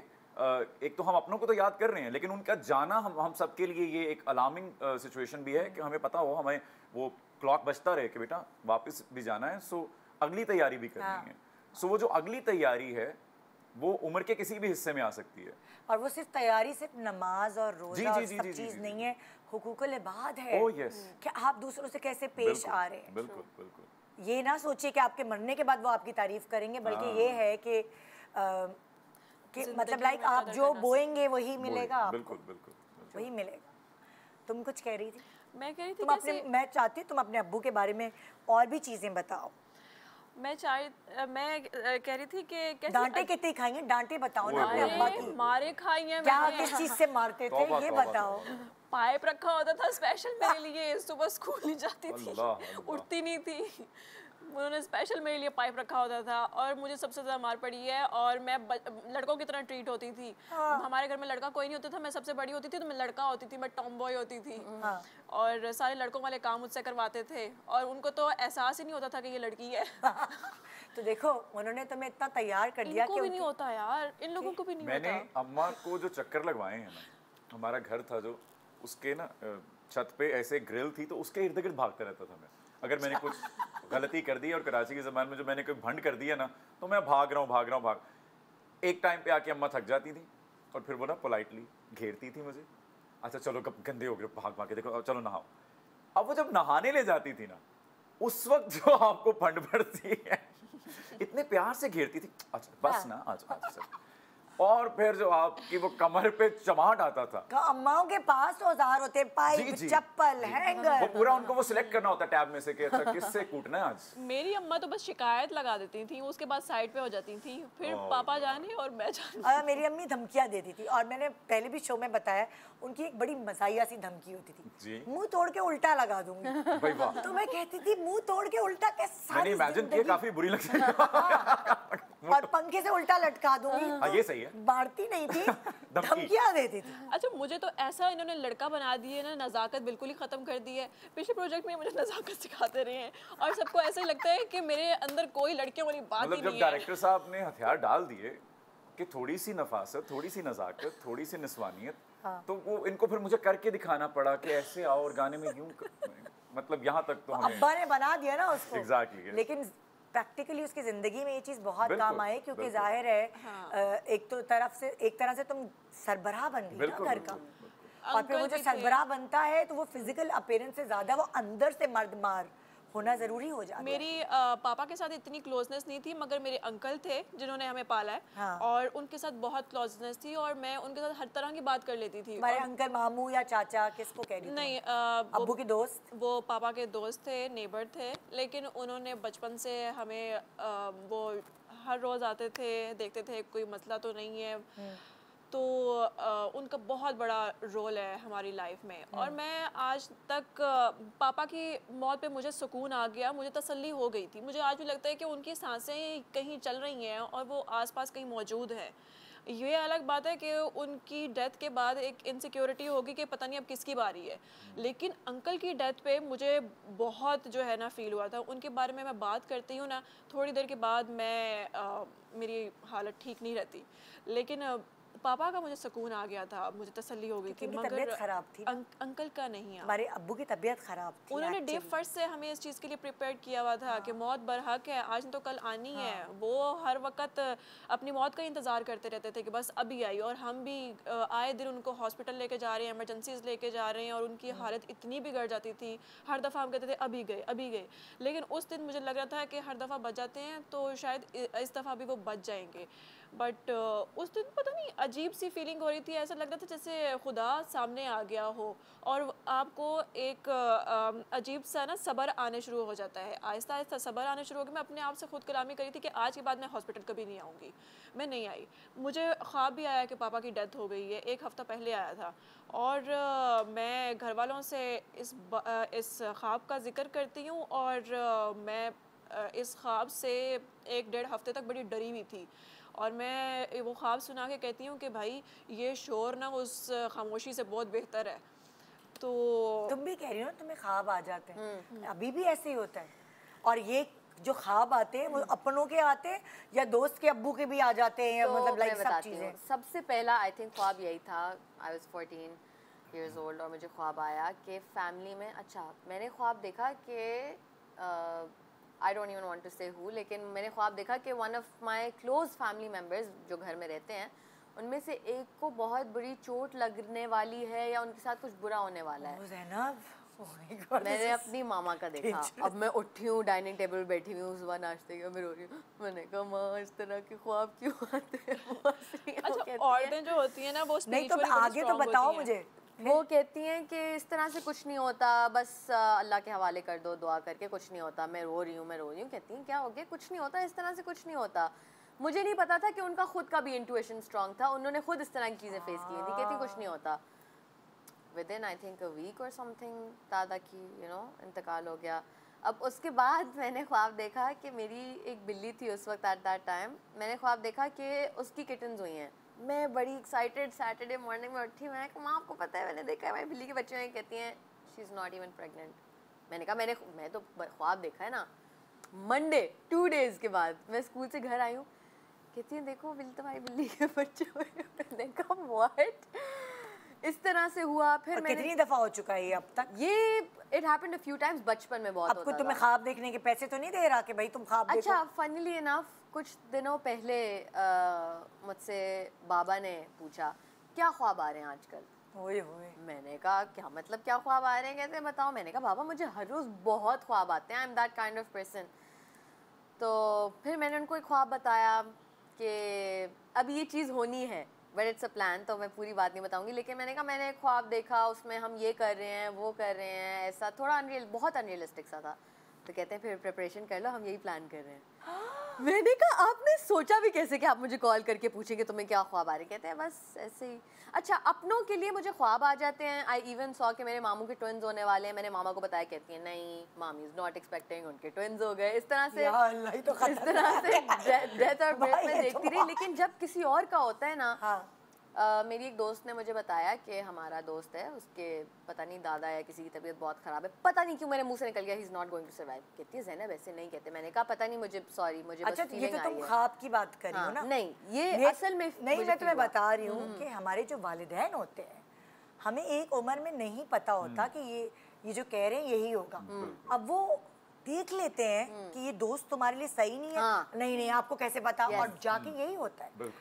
एक तो हम अपनों को तो याद कर रहे हैं, लेकिन उनका जाना हम सब के लिए ये एक अलार्मिंग सिचुएशन भी है कि हमें पता हो, हमें वो क्लॉक बजता रहे कि बेटा वापस भी जाना है। सो अगली तैयारी भी करनी है। सो वो जो अगली तैयारी है वो उम्र के किसी भी हिस्से में आ सकती है। और वो सिर्फ तैयारी सिर्फ नमाज और रोजा और सब चीज़ नहीं है, हुकूकुल इबाद है। ओह यस, कि आप दूसरों से कैसे पेश आ रहे हैं। बिल्कुल बिल्कुल। ये ना सोचिए कि आपके मरने के बाद वो आपकी तारीफ करेंगे, बल्कि ये है कि मतलब लाइक आप जो बोएंगे वही मिलेगा आपको। बिल्कुल बिल्कुल वही मिलेगा। तुम कुछ कह रही थी? मैं कह रही थी तुम अपने, मैं चाहती हूँ तुम अपने अब्बू के बारे में और भी चीजें बताओ। मैं कह रही थी कि कैसे डांटे कितनी खाई हैं, डांटे बताओ ना अपने अब्बा की। मारे खाई हैं क्या, मैंने। किस चीज से मारते थे ये बताओ। पाइप रखा होता था स्पेशल मेरे लिए, सुबह स्कूल नहीं जाती थी, उठती नहीं थी, उन्होंने स्पेशल मेरे लिए पाइप रखा होता था। और मुझे सबसे ज़्यादा मार पड़ी है और मैं लड़कों की तरह ट्रीट होती थी। हमारे घर में लड़का कोई नहीं होता था, मैं सबसे बड़ी होती थी तो मैं लड़का होती थी, मैं टॉम बॉय होती थी। और सारे लड़कों वाले काम मुझसे करवाते थे और उनको तो एहसास ही नहीं होता था कि ये लड़की है। तो देखो उन्होंने तुम्हें इतना तैयार कर दिया कि भी नहीं होता यार, इन लोगों को भी नहीं होता। मैंने अम्मा को जो चक्कर लगवाए हैं ना, हमारा घर था जो, उसके ना छत पे ऐसे ग्रिल थी तो उसके इर्द गिर्द भागता रहता था मैं। अगर मैंने कुछ गलती कर दी और कराची के ज़माने में जो मैंने कोई भंड कर दिया ना, तो मैं भाग रहा हूँ। एक टाइम पे आके अम्मा थक जाती थी और फिर वो ना पोलाइटली घेरती थी मुझे, अच्छा चलो गंदे हो गए, भाग के देखो, चलो नहाओ। अब वो जब नहाने ले जाती थी ना, उस वक्त जो आपको भंड पड़ती है, इतने प्यार से घेरती थी, अच्छा बस ना आज चल। और फिर जो आपकी वो कमर पे चमाट आता था। अम्माओं के पास औजार होते, पाइप, चप्पल, हैंगर, वो पूरा उनको वो सिलेक्ट करना होता टैब में से कि अच्छा किससे कूटना है आज। मेरी अम्मा तो बस शिकायत लगा देती थी, उसके बाद साइड पे हो जाती थी, फिर पापा जाने और मैं जाने। मेरी अम्मी धमकियां देती थी और मैंने पहले भी शो में बताया, उनकी एक बड़ी मजाहिया सी धमकी होती थी, मुंह तोड़ के उल्टा लगा दूंगी। तो मैं कहती थी मुंह तोड़ के उल्टा कैसे, मैंने इमेजिन किया, काफी बुरी लगती है। और पंखे से उल्टा लटका दूंगी। ये सही है। मारती नहीं थी, धमकियां देती थी। अच्छा मुझे तो ऐसा इन्होंने लड़का बना दिए ना, नज़ाकत बिल्कुल ही खत्म कर दी है। पिछले प्रोजेक्ट में मुझे नज़ाकत सिखाते रहे हैं और सबको ऐसा ही लगता है कि मेरे अंदर कोई लड़कियों वाली बात ही नहीं है। जब डायरेक्टर साहब ने हथियार डाल दिए कि थोड़ी सी नफासत, थोड़ी सी नज़ाकत, थोड़ी सी निस्वानियत, तो वो इनको फिर मुझे करके दिखाना पड़ा कि ऐसे आओ और गाने में यूं मतलब यहाँ तक तो हमें अब्बा ने बना दिया ना उसको। एग्जैक्टली। लेकिन प्रैक्टिकली उसकी जिंदगी में ये चीज बहुत काम आए, क्योंकि जाहिर है एक तरह से तुम सरबराह बन गई ना घर का। और फिर वो जो सरबराह बनता है तो वो फिजिकल अपीयरेंस से ज्यादा वो अंदर से मर्दमार होना जरूरी हो जाता है। मेरी पापा के साथ इतनी क्लोजनेस नहीं थी, मगर मेरे अंकल थे जिन्होंने हमें पाला है और उनके साथ बहुत क्लोजनेस थी और मैं उनके साथ हर तरह की बात कर लेती थी। हमारे अंकल, मामू या चाचा, किसको कह रही थी? नहीं, अब्बू के दोस्त। वो पापा के दोस्त थे, नेबर थे, लेकिन उन्होंने बचपन से हमें वो हर रोज़ आते थे, देखते थे कोई मसला तो नहीं है, तो उनका बहुत बड़ा रोल है हमारी लाइफ में। और मैं आज तक पापा की मौत पे मुझे सुकून आ गया, मुझे तसल्ली हो गई थी। मुझे आज भी लगता है कि उनकी सांसें कहीं चल रही हैं और वो आसपास कहीं मौजूद हैं। ये अलग बात है कि उनकी डेथ के बाद एक इनसिक्योरिटी होगी कि पता नहीं अब किसकी बारी है, लेकिन अंकल की डेथ पे मुझे बहुत जो है ना फील हुआ था। उनके बारे में मैं बात करती हूँ ना, थोड़ी देर के बाद मेरी हालत ठीक नहीं रहती, लेकिन पापा का मुझे सुकून आ गया था, मुझे तसल्ली हो गई थी। मगर तबीयत खराब थी, अंकल का नहीं। हमारे अब्बू की तबीयत खराब थी। उन्होंने डे फर्स्ट से हमें इस चीज़ के लिए प्रिपेयर किया हुआ था कि मौत बरहक है, आज तो कल आनी है। वो हर वक्त अपनी मौत का इंतज़ार करते रहते थे कि बस अभी आई, और हम भी आए दिन उनको हॉस्पिटल लेके जा रहे हैं, एमरजेंसीज लेके जा रहे हैं, और उनकी हालत इतनी बिगड़ जाती थी। हर दफ़ा हम कहते थे अभी गए। लेकिन उस दिन मुझे लग रहा था कि हर दफ़ा बच जाते हैं तो शायद इस दफ़ा भी वो बच जाएंगे। बट उस दिन पता नहीं अजीब सी फीलिंग हो रही थी, ऐसा लग रहा था जैसे खुदा सामने आ गया हो और आपको एक अजीब सा ना सब्र आने शुरू हो जाता है, आहिस्ता आहिस्ता सब्र आने शुरू हो गया। मैं अपने आप से खुद कलामी करी थी कि आज के बाद मैं हॉस्पिटल कभी नहीं आऊँगी। मैं नहीं आई। मुझे ख्वाब भी आया कि पापा की डेथ हो गई है, 1 हफ़्ता पहले आया था और मैं घर वालों से इस ख्वाब का जिक्र करती हूँ और मैं इस ख्वाब से 1-1.5 हफ़्ते तक बड़ी डरी हुई थी और मैं वो ख्वाब सुना के कहती हूँ कि भाई ये शोर ना उस खामोशी से बहुत बेहतर है। तो तुम भी कह रही हो तुम्हें ख्वाब आ जाते हैं, अभी भी ऐसे ही होता है। और ये जो ख्वाब आते हैं वो अपनों के आते हैं या दोस्त के अब्बू के भी आ जाते हैं, तो मतलब लाइक मैं सब बताती चीजें? हूँ। सबसे पहला आई थिंक ख्वाब यही था, आई वाज 14 years old और मुझे ख्वाब आया कि फैमिली में, अच्छा मैंने ख्वाब देखा कि I don't even want to say who, लेकिन मैंने ख्वाब देखा कि one of my close family members जो घर में रहते हैं उनमें से एक को बहुत बुरी चोट लगने वाली है या उनके साथ कुछ बुरा होने वाला है। ज़ैनब, oh my God, मैंने अपनी मामा का देखा। अब मैं उठी हूँ, डाइनिंग टेबल बैठी हुई हूँ, सुबह नाश्ते का मैं रो रही हूँ। मैंने कहा माँ इस तरह के ख्वाब क्यों आते हैं? अच्छा, औरतें जो होती हैं ना वो नहीं तो स्पिरिचुअली आगे तो बताओ मुझे। वो कहती हैं कि इस तरह से कुछ नहीं होता, बस अल्लाह के हवाले कर दो दुआ करके, कुछ नहीं होता। मैं रो रही हूँ, मैं रो रही हूँ। कहती हैं क्या हो गया? कुछ नहीं होता, इस तरह से कुछ नहीं होता। मुझे नहीं पता था कि उनका खुद का भी इंट्यूशन स्ट्रांग था, उन्होंने खुद इस तरह की चीज़ें फेस की थी। कहती कुछ नहीं होता। Within I think a week और समथिंग दादा की इंतकाल हो गया। अब उसके बाद मैंने ख्वाब देखा कि मेरी एक बिल्ली थी उस वक्त, एट दैट टाइम मैंने ख्वाब देखा कि उसकी किटन्स हुई हैं। मैं बड़ी एक्साइटेड सैटरडे मॉर्निंग में उठी, मैं कहा माँ आपको पता है मैंने देखा है मेरी बिल्ली के बच्चे हैं। कहती हैं she is not even pregnant. मैंने कहा मैं तो ख्वाब देखा है ना। मंडे 2 days के बाद मैं स्कूल से घर आई हूँ, कहती हैं देखो तुम्हारी बिल्ली के बच्चे हुए। मैंने कहा व्हाट? इस तरह से हुआ। फिर मैंने कितनी दफा हो चुका है ये अब तक? ये it happened a few times, बचपन में बहुत अब होता कोई तुम्हें था। ख्वाब देखने के पैसे तो नहीं दे रहा कि भाई तुम ख्वाब देखो? अच्छा, फनीली इनफ कुछ दिनों पहले मुझसे बाबा ने पूछा क्या ख्वाब आ रहे हैं आजकल। ओए होए। मैंने कहा क्या मतलब क्या ख्वाब आ रहे हैं, कहते हैं बताओ। मैंने कहा बाबा मुझे हर रोज़ बहुत ख्वाब आते हैं, I am that kind of person. तो फिर मैंने उनको एक ख्वाब बताया कि अब ये चीज़ होनी है, बट इट्स अ प्लान, तो मैं पूरी बात नहीं बताऊंगी। लेकिन मैंने कहा मैंने एक ख्वाब देखा, उसमें हम ये कर रहे हैं वो कर रहे हैं, ऐसा थोड़ा बहुत अनरियलिस्टिक सा था। तो कहते हैं फिर प्रिपरेशन कर लो, हम यही प्लान कर रहे हैं। मैंने कहा आपने सोचा भी कैसे कि आप मुझे कॉल करके पूछेंगे तुम्हें क्या ख्वाब आ रहे? कहते हैं बस ऐसे ही। अच्छा, अपनों के लिए मुझे ख्वाब आ जाते हैं। आई इवन सॉ कि मेरे मामू के ट्विन्स होने वाले हैं। मैंने मामा को बताया, कहती हैं नहीं मामी इज नॉट एक्सपेक्टिंग, उनके ट्विन्स हो गए। इस तरह से डेथ और बर्थ में देखती रही। लेकिन जब किसी और का होता है ना, मेरी एक दोस्त ने मुझे बताया कि हमारा दोस्त है, उसके पता नहीं दादा या किसी की तबीयत बहुत ख़राब है, पता नहीं क्यों मेरे मुंह से निकल गया he is not going to survive. कहती है ज़ैनब ऐसे नहीं कहते। मैंने कहा पता नहीं मुझे, सॉरी मुझे अच्छा, बस फीलिंग आई है। ये तो तुम ख्वाब की बात कर रही हो ना? नहीं, ये असल में नहीं, मैं तुम्हें बता रही हूँ कि हमारे जो वालिदैन होते हैं, हमें एक उम्र में नहीं पता होता कि ये जो कह रहे हैं यही होगा। अब वो देख लेते हैं कि ये दोस्त तुम्हारे लिए सही नहीं है। नहीं आपको कैसे पता? और जाके यही होता है।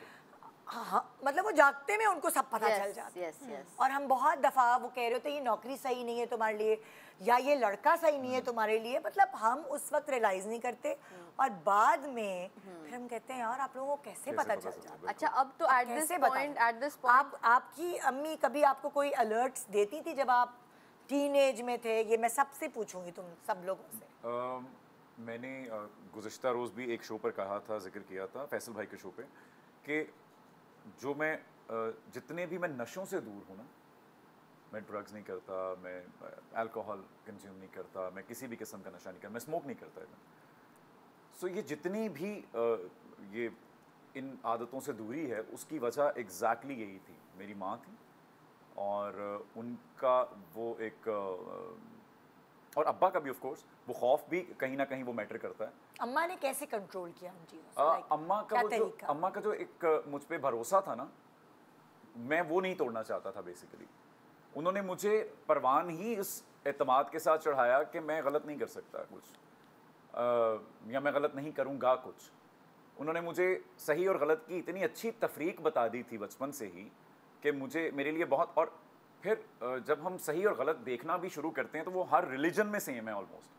हाँ, मतलब वो जागते में उनको सब पता चल जाता है। और हम बहुत दफ़ा वो कह रहे होते ये नौकरी सही नहीं है तुम्हारे लिए या ये लड़का सही नहीं है तुम्हारे लिए, मतलब हम उस वक्त रियलाइज नहीं करते और बाद में फिर हम कहते हैं यार आप लोगों को कैसे पता चल जाता। अच्छा, अब तो एट दिस पॉइंट आपकी अम्मी कभी आपको कोई अलर्ट्स देती थी जब आप टीनेज में थे? ये मैं सबसे पूछूंगी तुम सब लोगों से। मैंने गुज़िश्ता रोज़ भी एक शो पर कहा था, जिक्र किया था फैसल भाई के शो पे, कि जो मैं जितने भी मैं नशों से दूर हूँ ना, मैं ड्रग्स नहीं करता, मैं अल्कोहल कंज्यूम नहीं करता, मैं किसी भी किस्म का नशा नहीं करता, मैं स्मोक नहीं करता है। सो ये जितनी भी ये इन आदतों से दूरी है, उसकी वजह एग्जैक्टली यही थी। मेरी माँ थी और उनका वो एक और अब्बा का भी ऑफ कोर्स वो खौफ भी कहीं ना कहीं वो मैटर करता है। अम्मा ने कैसे कंट्रोल किया उन चीज़ों से? अम्मा का जो एक मुझ पे भरोसा था ना, मैं वो नहीं तोड़ना चाहता था बेसिकली। उन्होंने मुझे परवान ही इस एतमाद के साथ चढ़ाया कि मैं गलत नहीं कर सकता कुछ या मैं गलत नहीं करूँगा कुछ। उन्होंने मुझे सही और गलत की इतनी अच्छी तफरीक बता दी थी बचपन से ही कि मुझे मेरे लिए बहुत। और फिर जब हम सही और गलत देखना भी शुरू करते हैं तो वो हर रिलीजन में सेम है। ऑलमोस्ट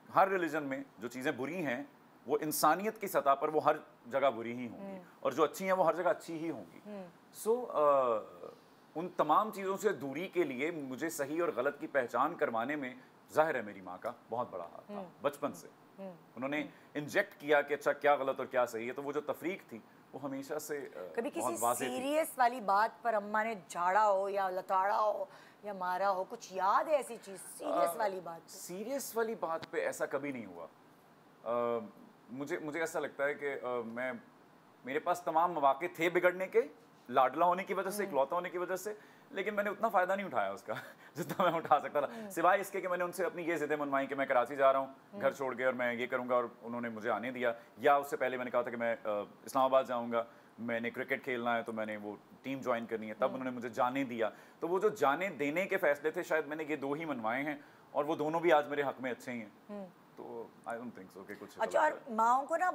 हर रिलीजन में जो चीज़ें बुरी हैं वो इंसानियत की सतह पर वो हर जगह बुरी ही होंगी और जो अच्छी हैं वो हर जगह अच्छी ही होंगी। सो उन तमाम चीज़ों से दूरी के लिए मुझे सही और गलत की पहचान करवाने में जाहिर है मेरी माँ का बहुत बड़ा हाथ था बचपन से। उन्होंने इंजेक्ट किया कि अच्छा क्या गलत और क्या सही है, तो वो जो तफरीक थी वो हमेशा से कभी किसी बहुत वाज़ेह थी। सीरियस वाली बात पर अम्मा ने झाड़ा हो या लताड़ा हो या मारा हो, कुछ याद है ऐसी चीज सीरियस वाली बात पे? सीरियस वाली बात पे ऐसा कभी नहीं हुआ। मुझे ऐसा लगता है कि मेरे पास तमाम मौके थे बिगड़ने के, लाडला होने की वजह से, इकलौता होने की वजह से, लेकिन मैंने उतना फ़ायदा नहीं उठाया उसका जितना मैं उठा सकता था, सिवाय इसके कि मैंने उनसे अपनी ये ज़िद्दें मनवाई कि मैं कराची जा रहा हूँ घर छोड़ के और मैं ये करूँगा, और उन्होंने मुझे आने दिया। या उससे पहले मैंने कहा था कि मैं इस्लामाबाद जाऊँगा, मैंने क्रिकेट खेलना है तो मैंने वो टीम ज्वाइन करनी है, तब उन्होंने मुझे जाने दिया। तो वो जो जाने देने के फैसले थे शायद मैंने ये 2 ही मनवाए हैं और वो दोनों भी आज मेरे हक में अच्छे ही हैं। तो आई डोंट थिंक सो कि कुछ अच्छा, और माओ को ना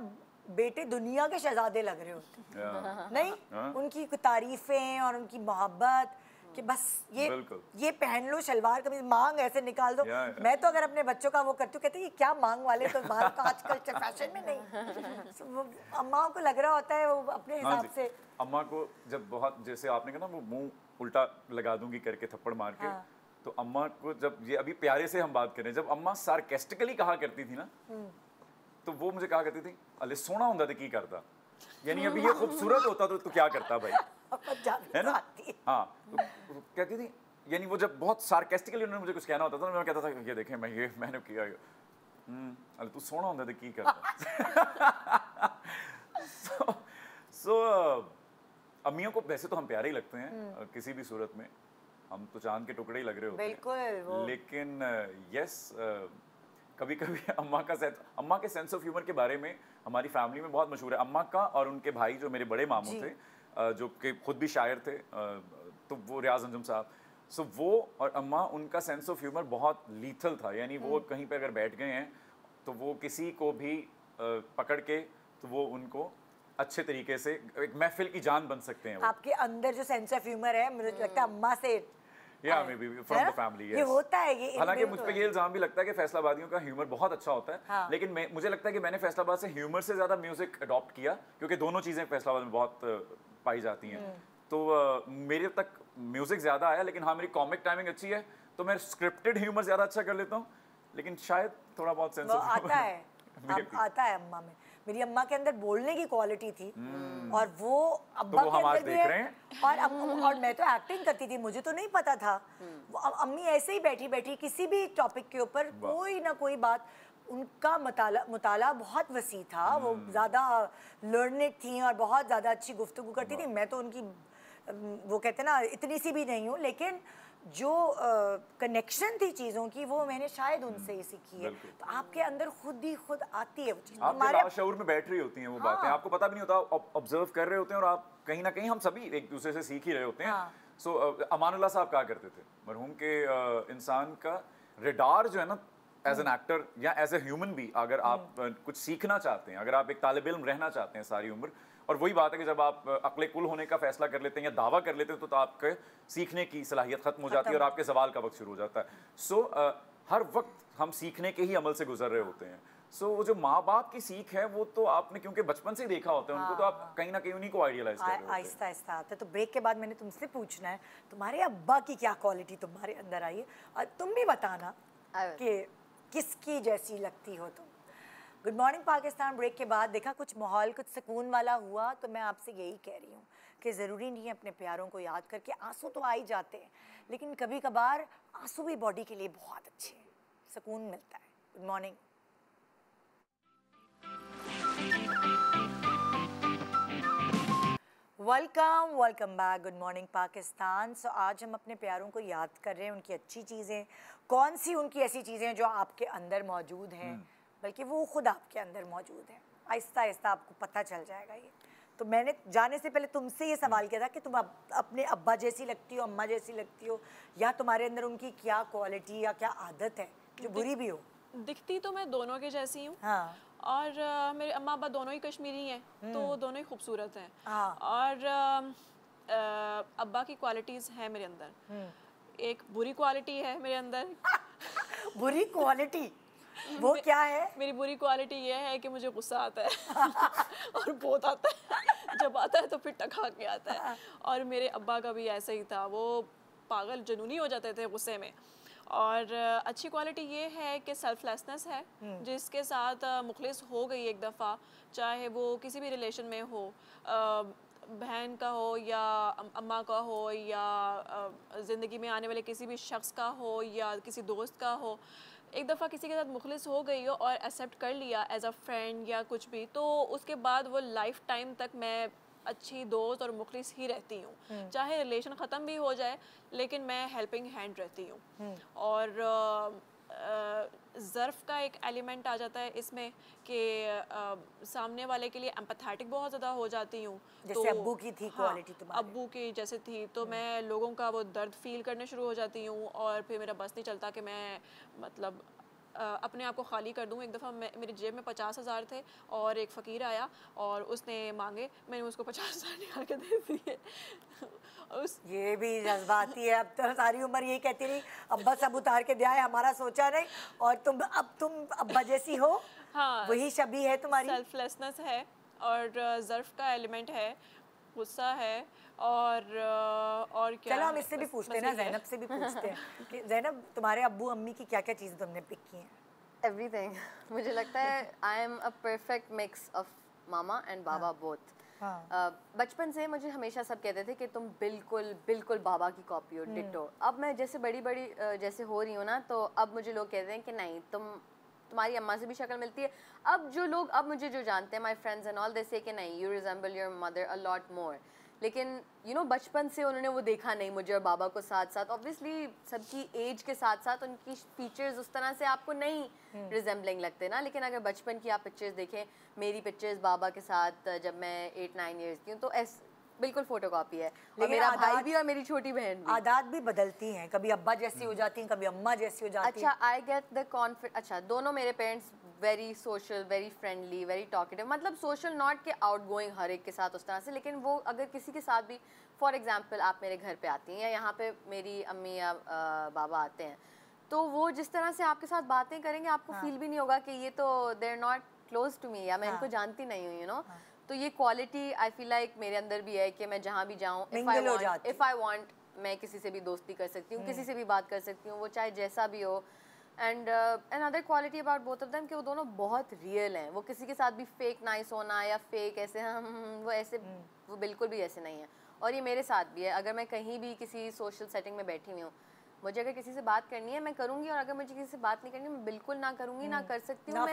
बेटे दुनिया के शहजादे लग रहे होते हैं नहीं? उनकी तारीफें और उनकी मोहब्बत कि बस ये पहन लो शलवार कमीज, मांग ऐसे निकाल दो। मैं तो अगर अपने बच्चों का वो करती हूँ, कहते हैं ये क्या मांग वाले, तो बाहर का आजकल फैशन में नहीं। वो अम्मा को लग रहा होता है वो अपने हिसाब से। अम्मा को जब बहुत, जैसे आपने कहा ना वो मुंह उल्टा लगा दूंगी करके थप्पड़ मार के, तो अम्मा को जब ये अभी प्यारे से हम बात करें, जब अम्मा सार्केस्टिकली कहा करती थी ना, तो वो मुझे कहा करती थी अले सोना होता तो की करता, यानी अभी ये खूबसूरत होता तो क्या करता भाई, है ना? हाँ, तो कहती थी, यानी वो जब बहुत सार्केस्टिकली उन्होंने मुझे कुछ कहना होता था, मैं कहता था ये देखें मैंने किया, अरे तू सोना होता तो की करता। सो अम्मियों को वैसे तो हम प्यारे ही लगते हैं किसी भी सूरत में, हम तो चांद के टुकड़े ही लग रहे होते हैं, लेकिन यस कभी कभी अम्मा के सेंस ऑफ ह्यूमर के बारे में हमारी फैमिली में बहुत मशहूर है। अम्मा का और उनके भाई जो मेरे बड़े मामू थे, जो कि खुद भी शायर थे, तो वो रियाज अंजुम साहब, सो वो और अम्मा, उनका सेंस ऑफ ह्यूमर बहुत लीथल था, यानी वो कहीं पे अगर बैठ गए हैं तो वो किसी को भी पकड़ के तो वो उनको अच्छे तरीके से एक महफिल की जान बन सकते हैं। आपके अंदर जो सेंस ऑफ ह्यूमर है, मुझे लगता है अम्मा से या may be from the family, ये होता है। ये हालांकि मुझ पे ये इल्जाम भी लगता है कि फैसलाबादियों का ह्यूमर बहुत अच्छा होता है, लेकिन मुझे लगता है कि मैंने फैसलाबाद से ह्यूमर से ज़्यादा म्यूजिक अडॉप्ट किया, क्योंकि दोनों चीज़ें फैसलाबाद में बहुत पाई जाती हैं। तो मेरे तक म्यूजिक ज़्यादा आया, लेकिन हाँ मेरी कॉमिक टाइमिंग अच्छी है, तो मैं स्क्रिप्टेड ह्यूमर ज़्यादा अच्छा कर लेता हूँ, लेकिन शायद थोड़ा बहुत सेंस ऑफ आता है अम्मा में। मेरी अम्मा के अंदर बोलने की क्वालिटी थी और वो अब्बा तो के अंदर भी है। और मैं तो एक्टिंग करती थी, मुझे तो नहीं पता था। अम्मी ऐसे ही बैठी बैठी किसी भी टॉपिक के ऊपर कोई ना कोई बात, उनका मुताला बहुत वसी था, वो ज़्यादा लर्नेड थी और बहुत ज़्यादा अच्छी गुफ्तगू करती थी। मैं तो उनकी वो कहते ना इतनी सी भी नहीं हूँ, लेकिन जो कनेक्शन थी चीज़ों की वो मैंने शायद उनसे ही सीखी है। तो आपके अंदर खुद आती है वो चीज़, हमारे शऊर में बैठ रही होती हैं वो बातें, आपको पता भी नहीं होता, ऑब्जर्व कर रहे होते हैं और आप कहीं ना कहीं, हम सभी एक दूसरे से सीख ही रहे होते हैं। सो अमानुल्लाह साहब कहा करते थे मरहूम के, इंसान का रेडार जो है ना, एज एन एक्टर या एज ए ह्यूमन भी, अगर आप कुछ सीखना चाहते हैं, अगर आप एक तालिब इल्म रहना चाहते हैं सारी उम्र, और वही बात है कि जब आप अक्ल कुल होने का फैसला कर लेते हैं या दावा कर लेते हैं, तो आपके सीखने की सलाहियत खत्म हो जाती है और आपके सवाल का वक्त शुरू हो जाता है। सो हर वक्त हम सीखने के ही अमल से गुजर रहे होते हैं। सो वो जो माँ बाप की सीख है वो तो आपने क्योंकि बचपन से ही देखा होता है उनको, तो आप कहीं ना कहीं उन्हीं को आइडियलाइज कर रहे होते हैं। आहिस्ता आहिस्ता आता है। तो ब्रेक के बाद मैंने तुमसे पूछना है, तुम्हारे अब्बा की क्या क्वालिटी तुम्हारे अंदर आई है, और तुम भी बताना कि किसकी जैसी लगती हो तुम। गुड मॉर्निंग पाकिस्तान ब्रेक के बाद देखा कुछ माहौल कुछ सुकून वाला हुआ, तो मैं आपसे यही कह रही हूँ कि ज़रूरी नहीं है अपने प्यारों को याद करके, आंसू तो आ ही जाते हैं, लेकिन कभी कभार आंसू भी बॉडी के लिए बहुत अच्छे हैं, सुकून मिलता है। Good morning. Welcome back. Good morning Pakistan. So आज हम अपने प्यारों को याद कर रहे हैं, उनकी अच्छी चीज़ें, कौन सी उनकी ऐसी चीज़ें जो आपके अंदर मौजूद हैं, बल्कि वो खुद आपके अंदर मौजूद हैं। आहिस्ता आहिस्ता आपको पता चल जाएगा ये। तो मैंने जाने से पहले तुमसे ये सवाल किया था कि तुम अपने अब्बा जैसी लगती हो, अम्मा जैसी लगती हो, या तुम्हारे अंदर उनकी क्या क्वालिटी या क्या आदत है जो बुरी भी हो? दिखती तो मैं दोनों के जैसी हूँ। हाँ। और मेरे अम्मा अब्बा दोनों ही कश्मीरी हैं, तो दोनों ही खूबसूरत हैं। हाँ। और अब्बा की क्वालिटीज़ हैं मेरे अंदर। एक बुरी क्वालिटी है मेरे अंदर। बुरी क्वालिटी? वो क्या है? मेरी बुरी क्वालिटी ये है कि मुझे गुस्सा आता है और बहुत आता है, जब आता है तो फिर टका के आता है। और मेरे अब्बा का भी ऐसा ही था, वो पागल जुनूनी हो जाते थे गुस्से में। और अच्छी क्वालिटी ये है कि सेल्फलेसनेस है, जिसके साथ मुखलिस हो गई एक दफ़ा, चाहे वो किसी भी रिलेशन में हो, बहन का हो या अम्मा का हो या ज़िंदगी में आने वाले किसी भी शख्स का हो या किसी दोस्त का हो, एक दफ़ा किसी के साथ मुखलिस हो गई हो और एक्सेप्ट कर लिया एज अ फ्रेंड या कुछ भी, तो उसके बाद वो लाइफ टाइम तक मैं अच्छी दोस्त और मुखलिस ही रहती हूँ। चाहे रिलेशन ख़त्म भी हो जाए लेकिन मैं हेल्पिंग हैंड रहती हूँ। और ज़र्फ़ का एक एलिमेंट आ जाता है इसमें कि सामने वाले के लिए एम्पैथेटिक बहुत ज़्यादा हो जाती हूँ। जैसे अब्बू की थी क्वालिटी तुम्हारी। अब्बू की जैसे थी, तो मैं लोगों का वो दर्द फील करने शुरू हो जाती हूँ और फिर मेरा बस नहीं चलता कि मैं मतलब अपने आप को खाली कर दूँ। एक दफ़ा मेरी जेब में 50,000 थे और एक फ़कीर आया और उसने मांगे, मैंने उसको 50,000 निकाल के दे दिए। ये भी जज्बाती है। अब तो सारी उम्र यही कहती रही अब्बा सब उतार के दिया है, हमारा सोचा नहीं, और तुम अब्बा जैसी हो। हाँ, वही शबी है तुम्हारी। सेल्फलेसनेस है और ज़र्फ़ का एलिमेंट है, गुस्सा है और क्या चलो हम है? इससे भी बस पूछते हैं बस ना, यही है। जैनब से भी पूछते हैं कि जैनब तुम्हारे अब्बू अम्मी की क्या क्या चीज़ें तुमने पिक की हैं? एवरीथिंग। मुझे लगता है I am a perfect mix of mama and Baba both. बचपन से मुझे हमेशा सब कहते थे कि तुम बिल्कुल बिल्कुल बाबा की कॉपी हो, डिट्टो। अब मैं जैसे बड़ी बड़ी जैसे हो रही हूँ ना, तो अब मुझे लोग कहते हैं कि नहीं, तुम्हारी अम्मा से भी शक्ल मिलती है। अब मुझे जो जानते हैं, माय फ्रेंड्स एंड ऑल, दे से कि नहीं, you resemble your mother a lot more. लेकिन बचपन से उन्होंने वो देखा नहीं मुझे और बाबा को साथ साथ। ऑब्वियसली सबकी एज के साथ साथ उनकी फीचर्स उस तरह से आपको नहीं रिजेंबलिंग लगते ना। लेकिन अगर बचपन की आप पिक्चर्स देखें, मेरी पिक्चर्स बाबा के साथ जब मैं 8-9 ईयर्स की हूँ, तो बिल्कुल फोटोकॉपी है। और मेरा भाई भी और मेरी छोटी बहन भी। आदत भी बदलती हैं, कभी अब्बा जैसी हो जाती हैं, कभी अम्मा जैसी हो जाती हैं। अच्छा, आई गेट द कॉन्फिडेंस। अच्छा, दोनों मेरे parents very social, very friendly, very talkative. मतलब सोशल नॉट के आउट गोइंग हर एक के साथ उस तरह से, लेकिन वो अगर किसी के साथ भी, फॉर एग्जाम्पल आप मेरे घर पे आती हैं या यहाँ पे मेरी अम्मी या बाबा आते हैं, तो वो जिस तरह से आपके साथ बातें करेंगे, आपको फील भी नहीं होगा कि ये तो they are not close to me, या मैं इनको जानती नहीं हूँ, तो ये क्वालिटी आई फील लाइक मेरे अंदर भी है कि मैं जहाँ भी जाऊँ, इफ़ आई वांट, मैं किसी से भी दोस्ती कर सकती हूँ, किसी से भी बात कर सकती हूँ, वो चाहे जैसा भी हो। And another quality about both of them कि वो दोनों बहुत रियल हैं। वो किसी के साथ भी फेक नाइस होना या फेक ऐसे वो ऐसे वो बिल्कुल भी ऐसे नहीं है। और ये मेरे साथ भी है। अगर मैं कहीं भी किसी सोशल सेटिंग में बैठी हुई हूँ, मुझे अगर किसी से बात करनी है मैं करूँगी, और अगर मुझे किसी से बात नहीं करनी मैं बिल्कुल ना करूँगी, ना कर सकती हूँ।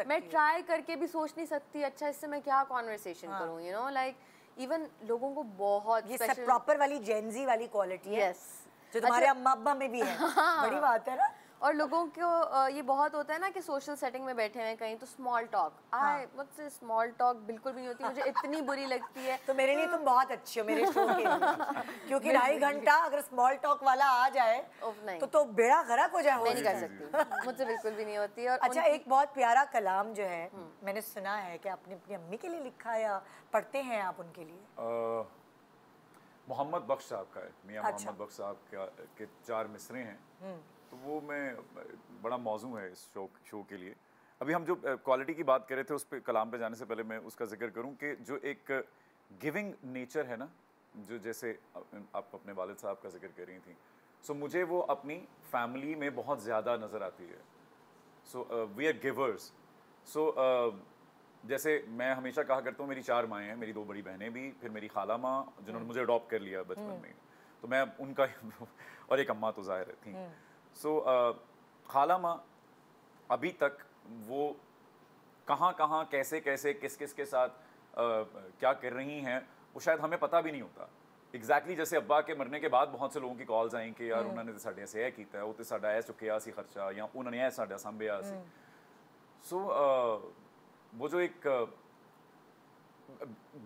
मैं ट्राई करके भी सोच नहीं सकती अच्छा इससे मैं क्या कॉन्वर्सेशन करूँ, लाइक इवन लोगों को बहुत ये सब प्रॉपर वाली जेनजी वाली क्वालिटी है, जो तुम्हारे अम्मा अब्बा में भी है। बड़ी बात है ना। और लोगों को ये बहुत होता है ना कि सोशल सेटिंग में बैठे हैं कहीं, तो स्मॉल टॉक, मुझसे स्मॉल टॉक बिल्कुल भी नहीं होती, मुझे इतनी बुरी लगती है। तो मेरे लिए तुम बहुत अच्छी हो मेरे शो के लिए, क्योंकि 2.5 घंटा अगर स्मॉल टॉक वाला आ जाए तो बेड़ा गर्क हो जाए। मैं नहीं कर सकती, मुझसे बिल्कुल भी नहीं होती। और अच्छा, एक बहुत प्यारा कलाम जो है मैंने सुना है कि आपने अपनी अम्मी के लिए लिखा, या पढ़ते हैं आप उनके लिए? मोहम्मद बख्श साहब का है, मियाँ मोहम्मद बख्श साहब के 4 मिसरे हैं, तो वो मैं बड़ा मौजू है इस शो के लिए। अभी हम जो क्वालिटी की बात कर रहे थे, उस पे कलाम पे जाने से पहले मैं उसका जिक्र करूं कि जो एक गिविंग नेचर है ना, जो जैसे आप अपने वालिद साहब का जिक्र कर रही थी, सो मुझे वो अपनी फैमिली में बहुत ज़्यादा नज़र आती है। So we are givers. So जैसे मैं हमेशा कहा करता हूँ, मेरी 4 माएँ हैं, मेरी 2 बड़ी बहनें भी, फिर मेरी खाला माँ जिन्होंने मुझे अडॉप्ट कर लिया बचपन में, तो मैं उनका और एक अम्मा तो ज़ाहिर थी। सो खाला माँ अभी तक वो कहाँ कहाँ कैसे कैसे किस किस के साथ क्या कर रही हैं, वो शायद हमें पता भी नहीं होता। एग्जैक्टली जैसे अब्बा के मरने के बाद बहुत से लोगों की कॉल्स आई कि यार उन्होंने तो साढ़े ऐसे किया, वो तो साढ़ा ऐ चुकिया सी खर्चा, या उन्होंने ऐ साढ़ा संभिया सी। सो वो जो एक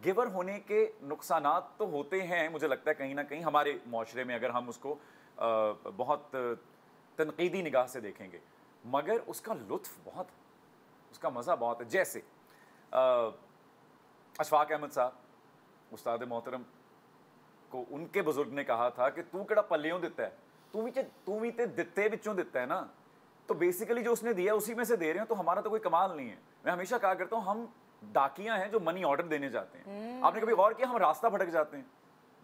गिवर होने के नुकसानात तो होते हैं, मुझे लगता है कहीं ना कहीं हमारे माशरे में, अगर हम उसको बहुत तनकीदी निगाह से देखेंगे, मगर उसका लुत्फ बहुत, उसका मज़ा बहुत है। जैसे अशफाक अहमद साहब, उस्ताद मोहतरम को उनके बुजुर्ग ने कहा था कि तू केड़ा पल्लियों दिता है, तू भी ते दिते विचों दिता है ना, तो बेसिकली जो उसने दिया उसी में से दे रहे हैं, तो हमारा तो कोई कमाल नहीं है। मैं हमेशा कहा करता हूँ हम डाकिया हैं जो मनी ऑर्डर देने जाते हैं। आपने कभी गौर किया हम रास्ता भटक जाते हैं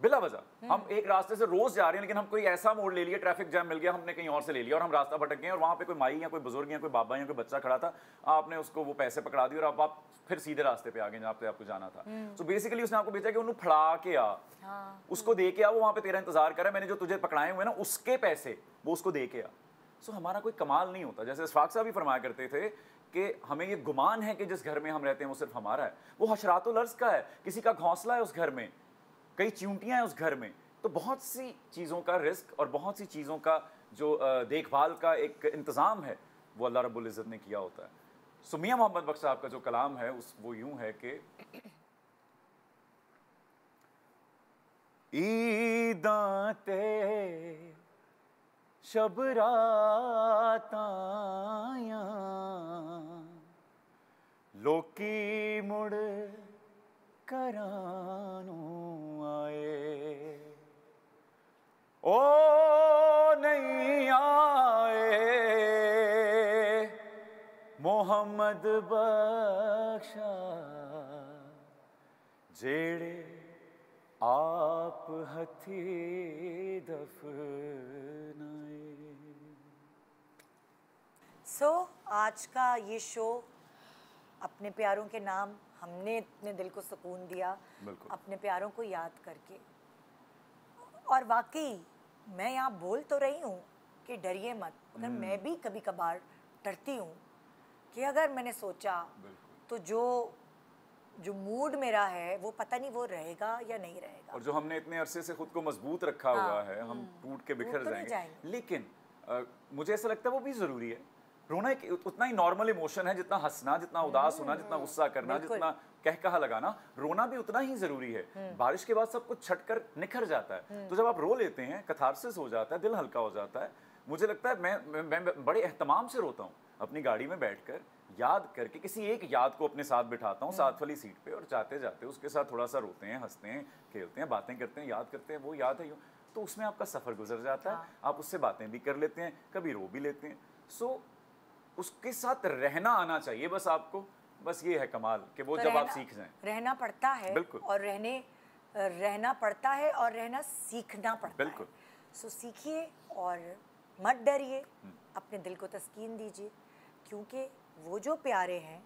बिला वजह। हम एक रास्ते से रोज जा रहे हैं, लेकिन हम कोई ऐसा मोड़ ले लिया, ट्रैफिक जैम मिल गया, हमने कहीं और से ले लिया और हम रास्ता भटक गए, और वहां पे कोई माई या कोई बुजुर्ग या कोई बाबा या कोई बच्चा खड़ा था, आपने उसको वो पैसे पकड़ा दिए और अब आप फिर सीधे रास्ते पे आ गए जहाँ पे आपको जाना था। तो बेसिकली उसने आपको भेजा कि उन्हें फड़ा के आ, उसको दे के आ, वो वहां पे तेरा इंतजार कर रहा है, मैंने जो तुझे पकड़ाए हुए ना उसके पैसे वो उसको दे के आ। सो हमारा कोई कमाल नहीं होता। जैसे इशफाक साहब भी फरमाया करते थे कि हमें ये गुमान है कि जिस घर में हम रहते हैं वो सिर्फ हमारा है, वो हशरातुल अर्ज़ का है, किसी का घोंसला है उस घर में, कई चींटियां हैं उस घर में। तो बहुत सी चीज़ों का रिस्क और बहुत सी चीज़ों का जो देखभाल का एक इंतज़ाम है वो अल्लाह रब्बुल इज़्ज़त ने किया होता है। सो मियां मोहम्मद बख्श साहब का जो कलाम है वो यूं है कि ईदां ते शब रात आया लोकी मुड़ करानू आए, ओ नहीं आए मोहम्मद बख्शा जेड़े आप हथी दफनाए। सो आज का ये शो अपने प्यारों के नाम, हमने अपने दिल को सुकून दिया अपने प्यारों को याद करके। और वाकई मैं यहाँ बोल तो रही हूँ कि डरिए मत, मगर मैं भी कभी कभार डरती हूँ कि अगर मैंने सोचा तो जो मूड मेरा है वो पता नहीं वो रहेगा या नहीं रहेगा। और जो हमने इतने अरसे से खुद को मजबूत रखा हुआ है, हम टूट के बिखर जाएंगे। लेकिन मुझे ऐसा लगता है वो भी ज़रूरी है। रोना एक उतना ही नॉर्मल इमोशन है जितना हंसना, जितना उदास होना, जितना गुस्सा करना, जितना कहकहा लगाना, रोना भी उतना ही जरूरी है। बारिश के बाद सब कुछ छट कर निखर जाता है, तो जब आप रो लेते हैं कैथारसिस हो जाता है, दिल हल्का हो जाता है। मुझे लगता है मैं बड़े एहतमाम से रोता हूँ, अपनी गाड़ी में बैठकर याद करके किसी एक याद को अपने साथ बिठाता हूँ साथ वाली सीट पे, और जाते जाते उसके साथ थोड़ा सा रोते हैं, हंसते हैं, खेलते हैं, बातें करते हैं, याद करते हैं, वो याद है यूँ, तो उसमें आपका सफ़र गुजर जाता है। आप उससे बातें भी कर लेते हैं, कभी रो भी लेते हैं। सो उसके साथ रहना आना चाहिए बस आपको। बस ये है कमाल कि वो तो जब आप सीख जाएं। रहना पड़ता है, और रहना पड़ता है और रहना सीखना पड़ता है। सो सीखिए और मत डरिए, अपने दिल को तस्कीन दीजिए, क्योंकि वो जो प्यारे हैं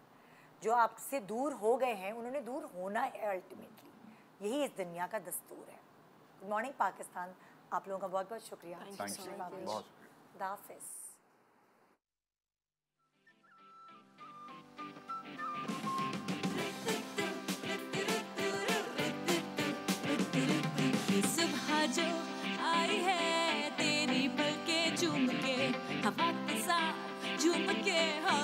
जो आपसे दूर हो गए हैं उन्होंने दूर होना है अल्टीमेटली, यही इस दुनिया का दस्तूर है। गुड मॉर्निंग पाकिस्तान, आप लोगों का बहुत बहुत शुक्रिया। खुदा हाफिज़। सुबह जो आई है तेरी पलके झूम के, हवा के साथ झूम के हाँ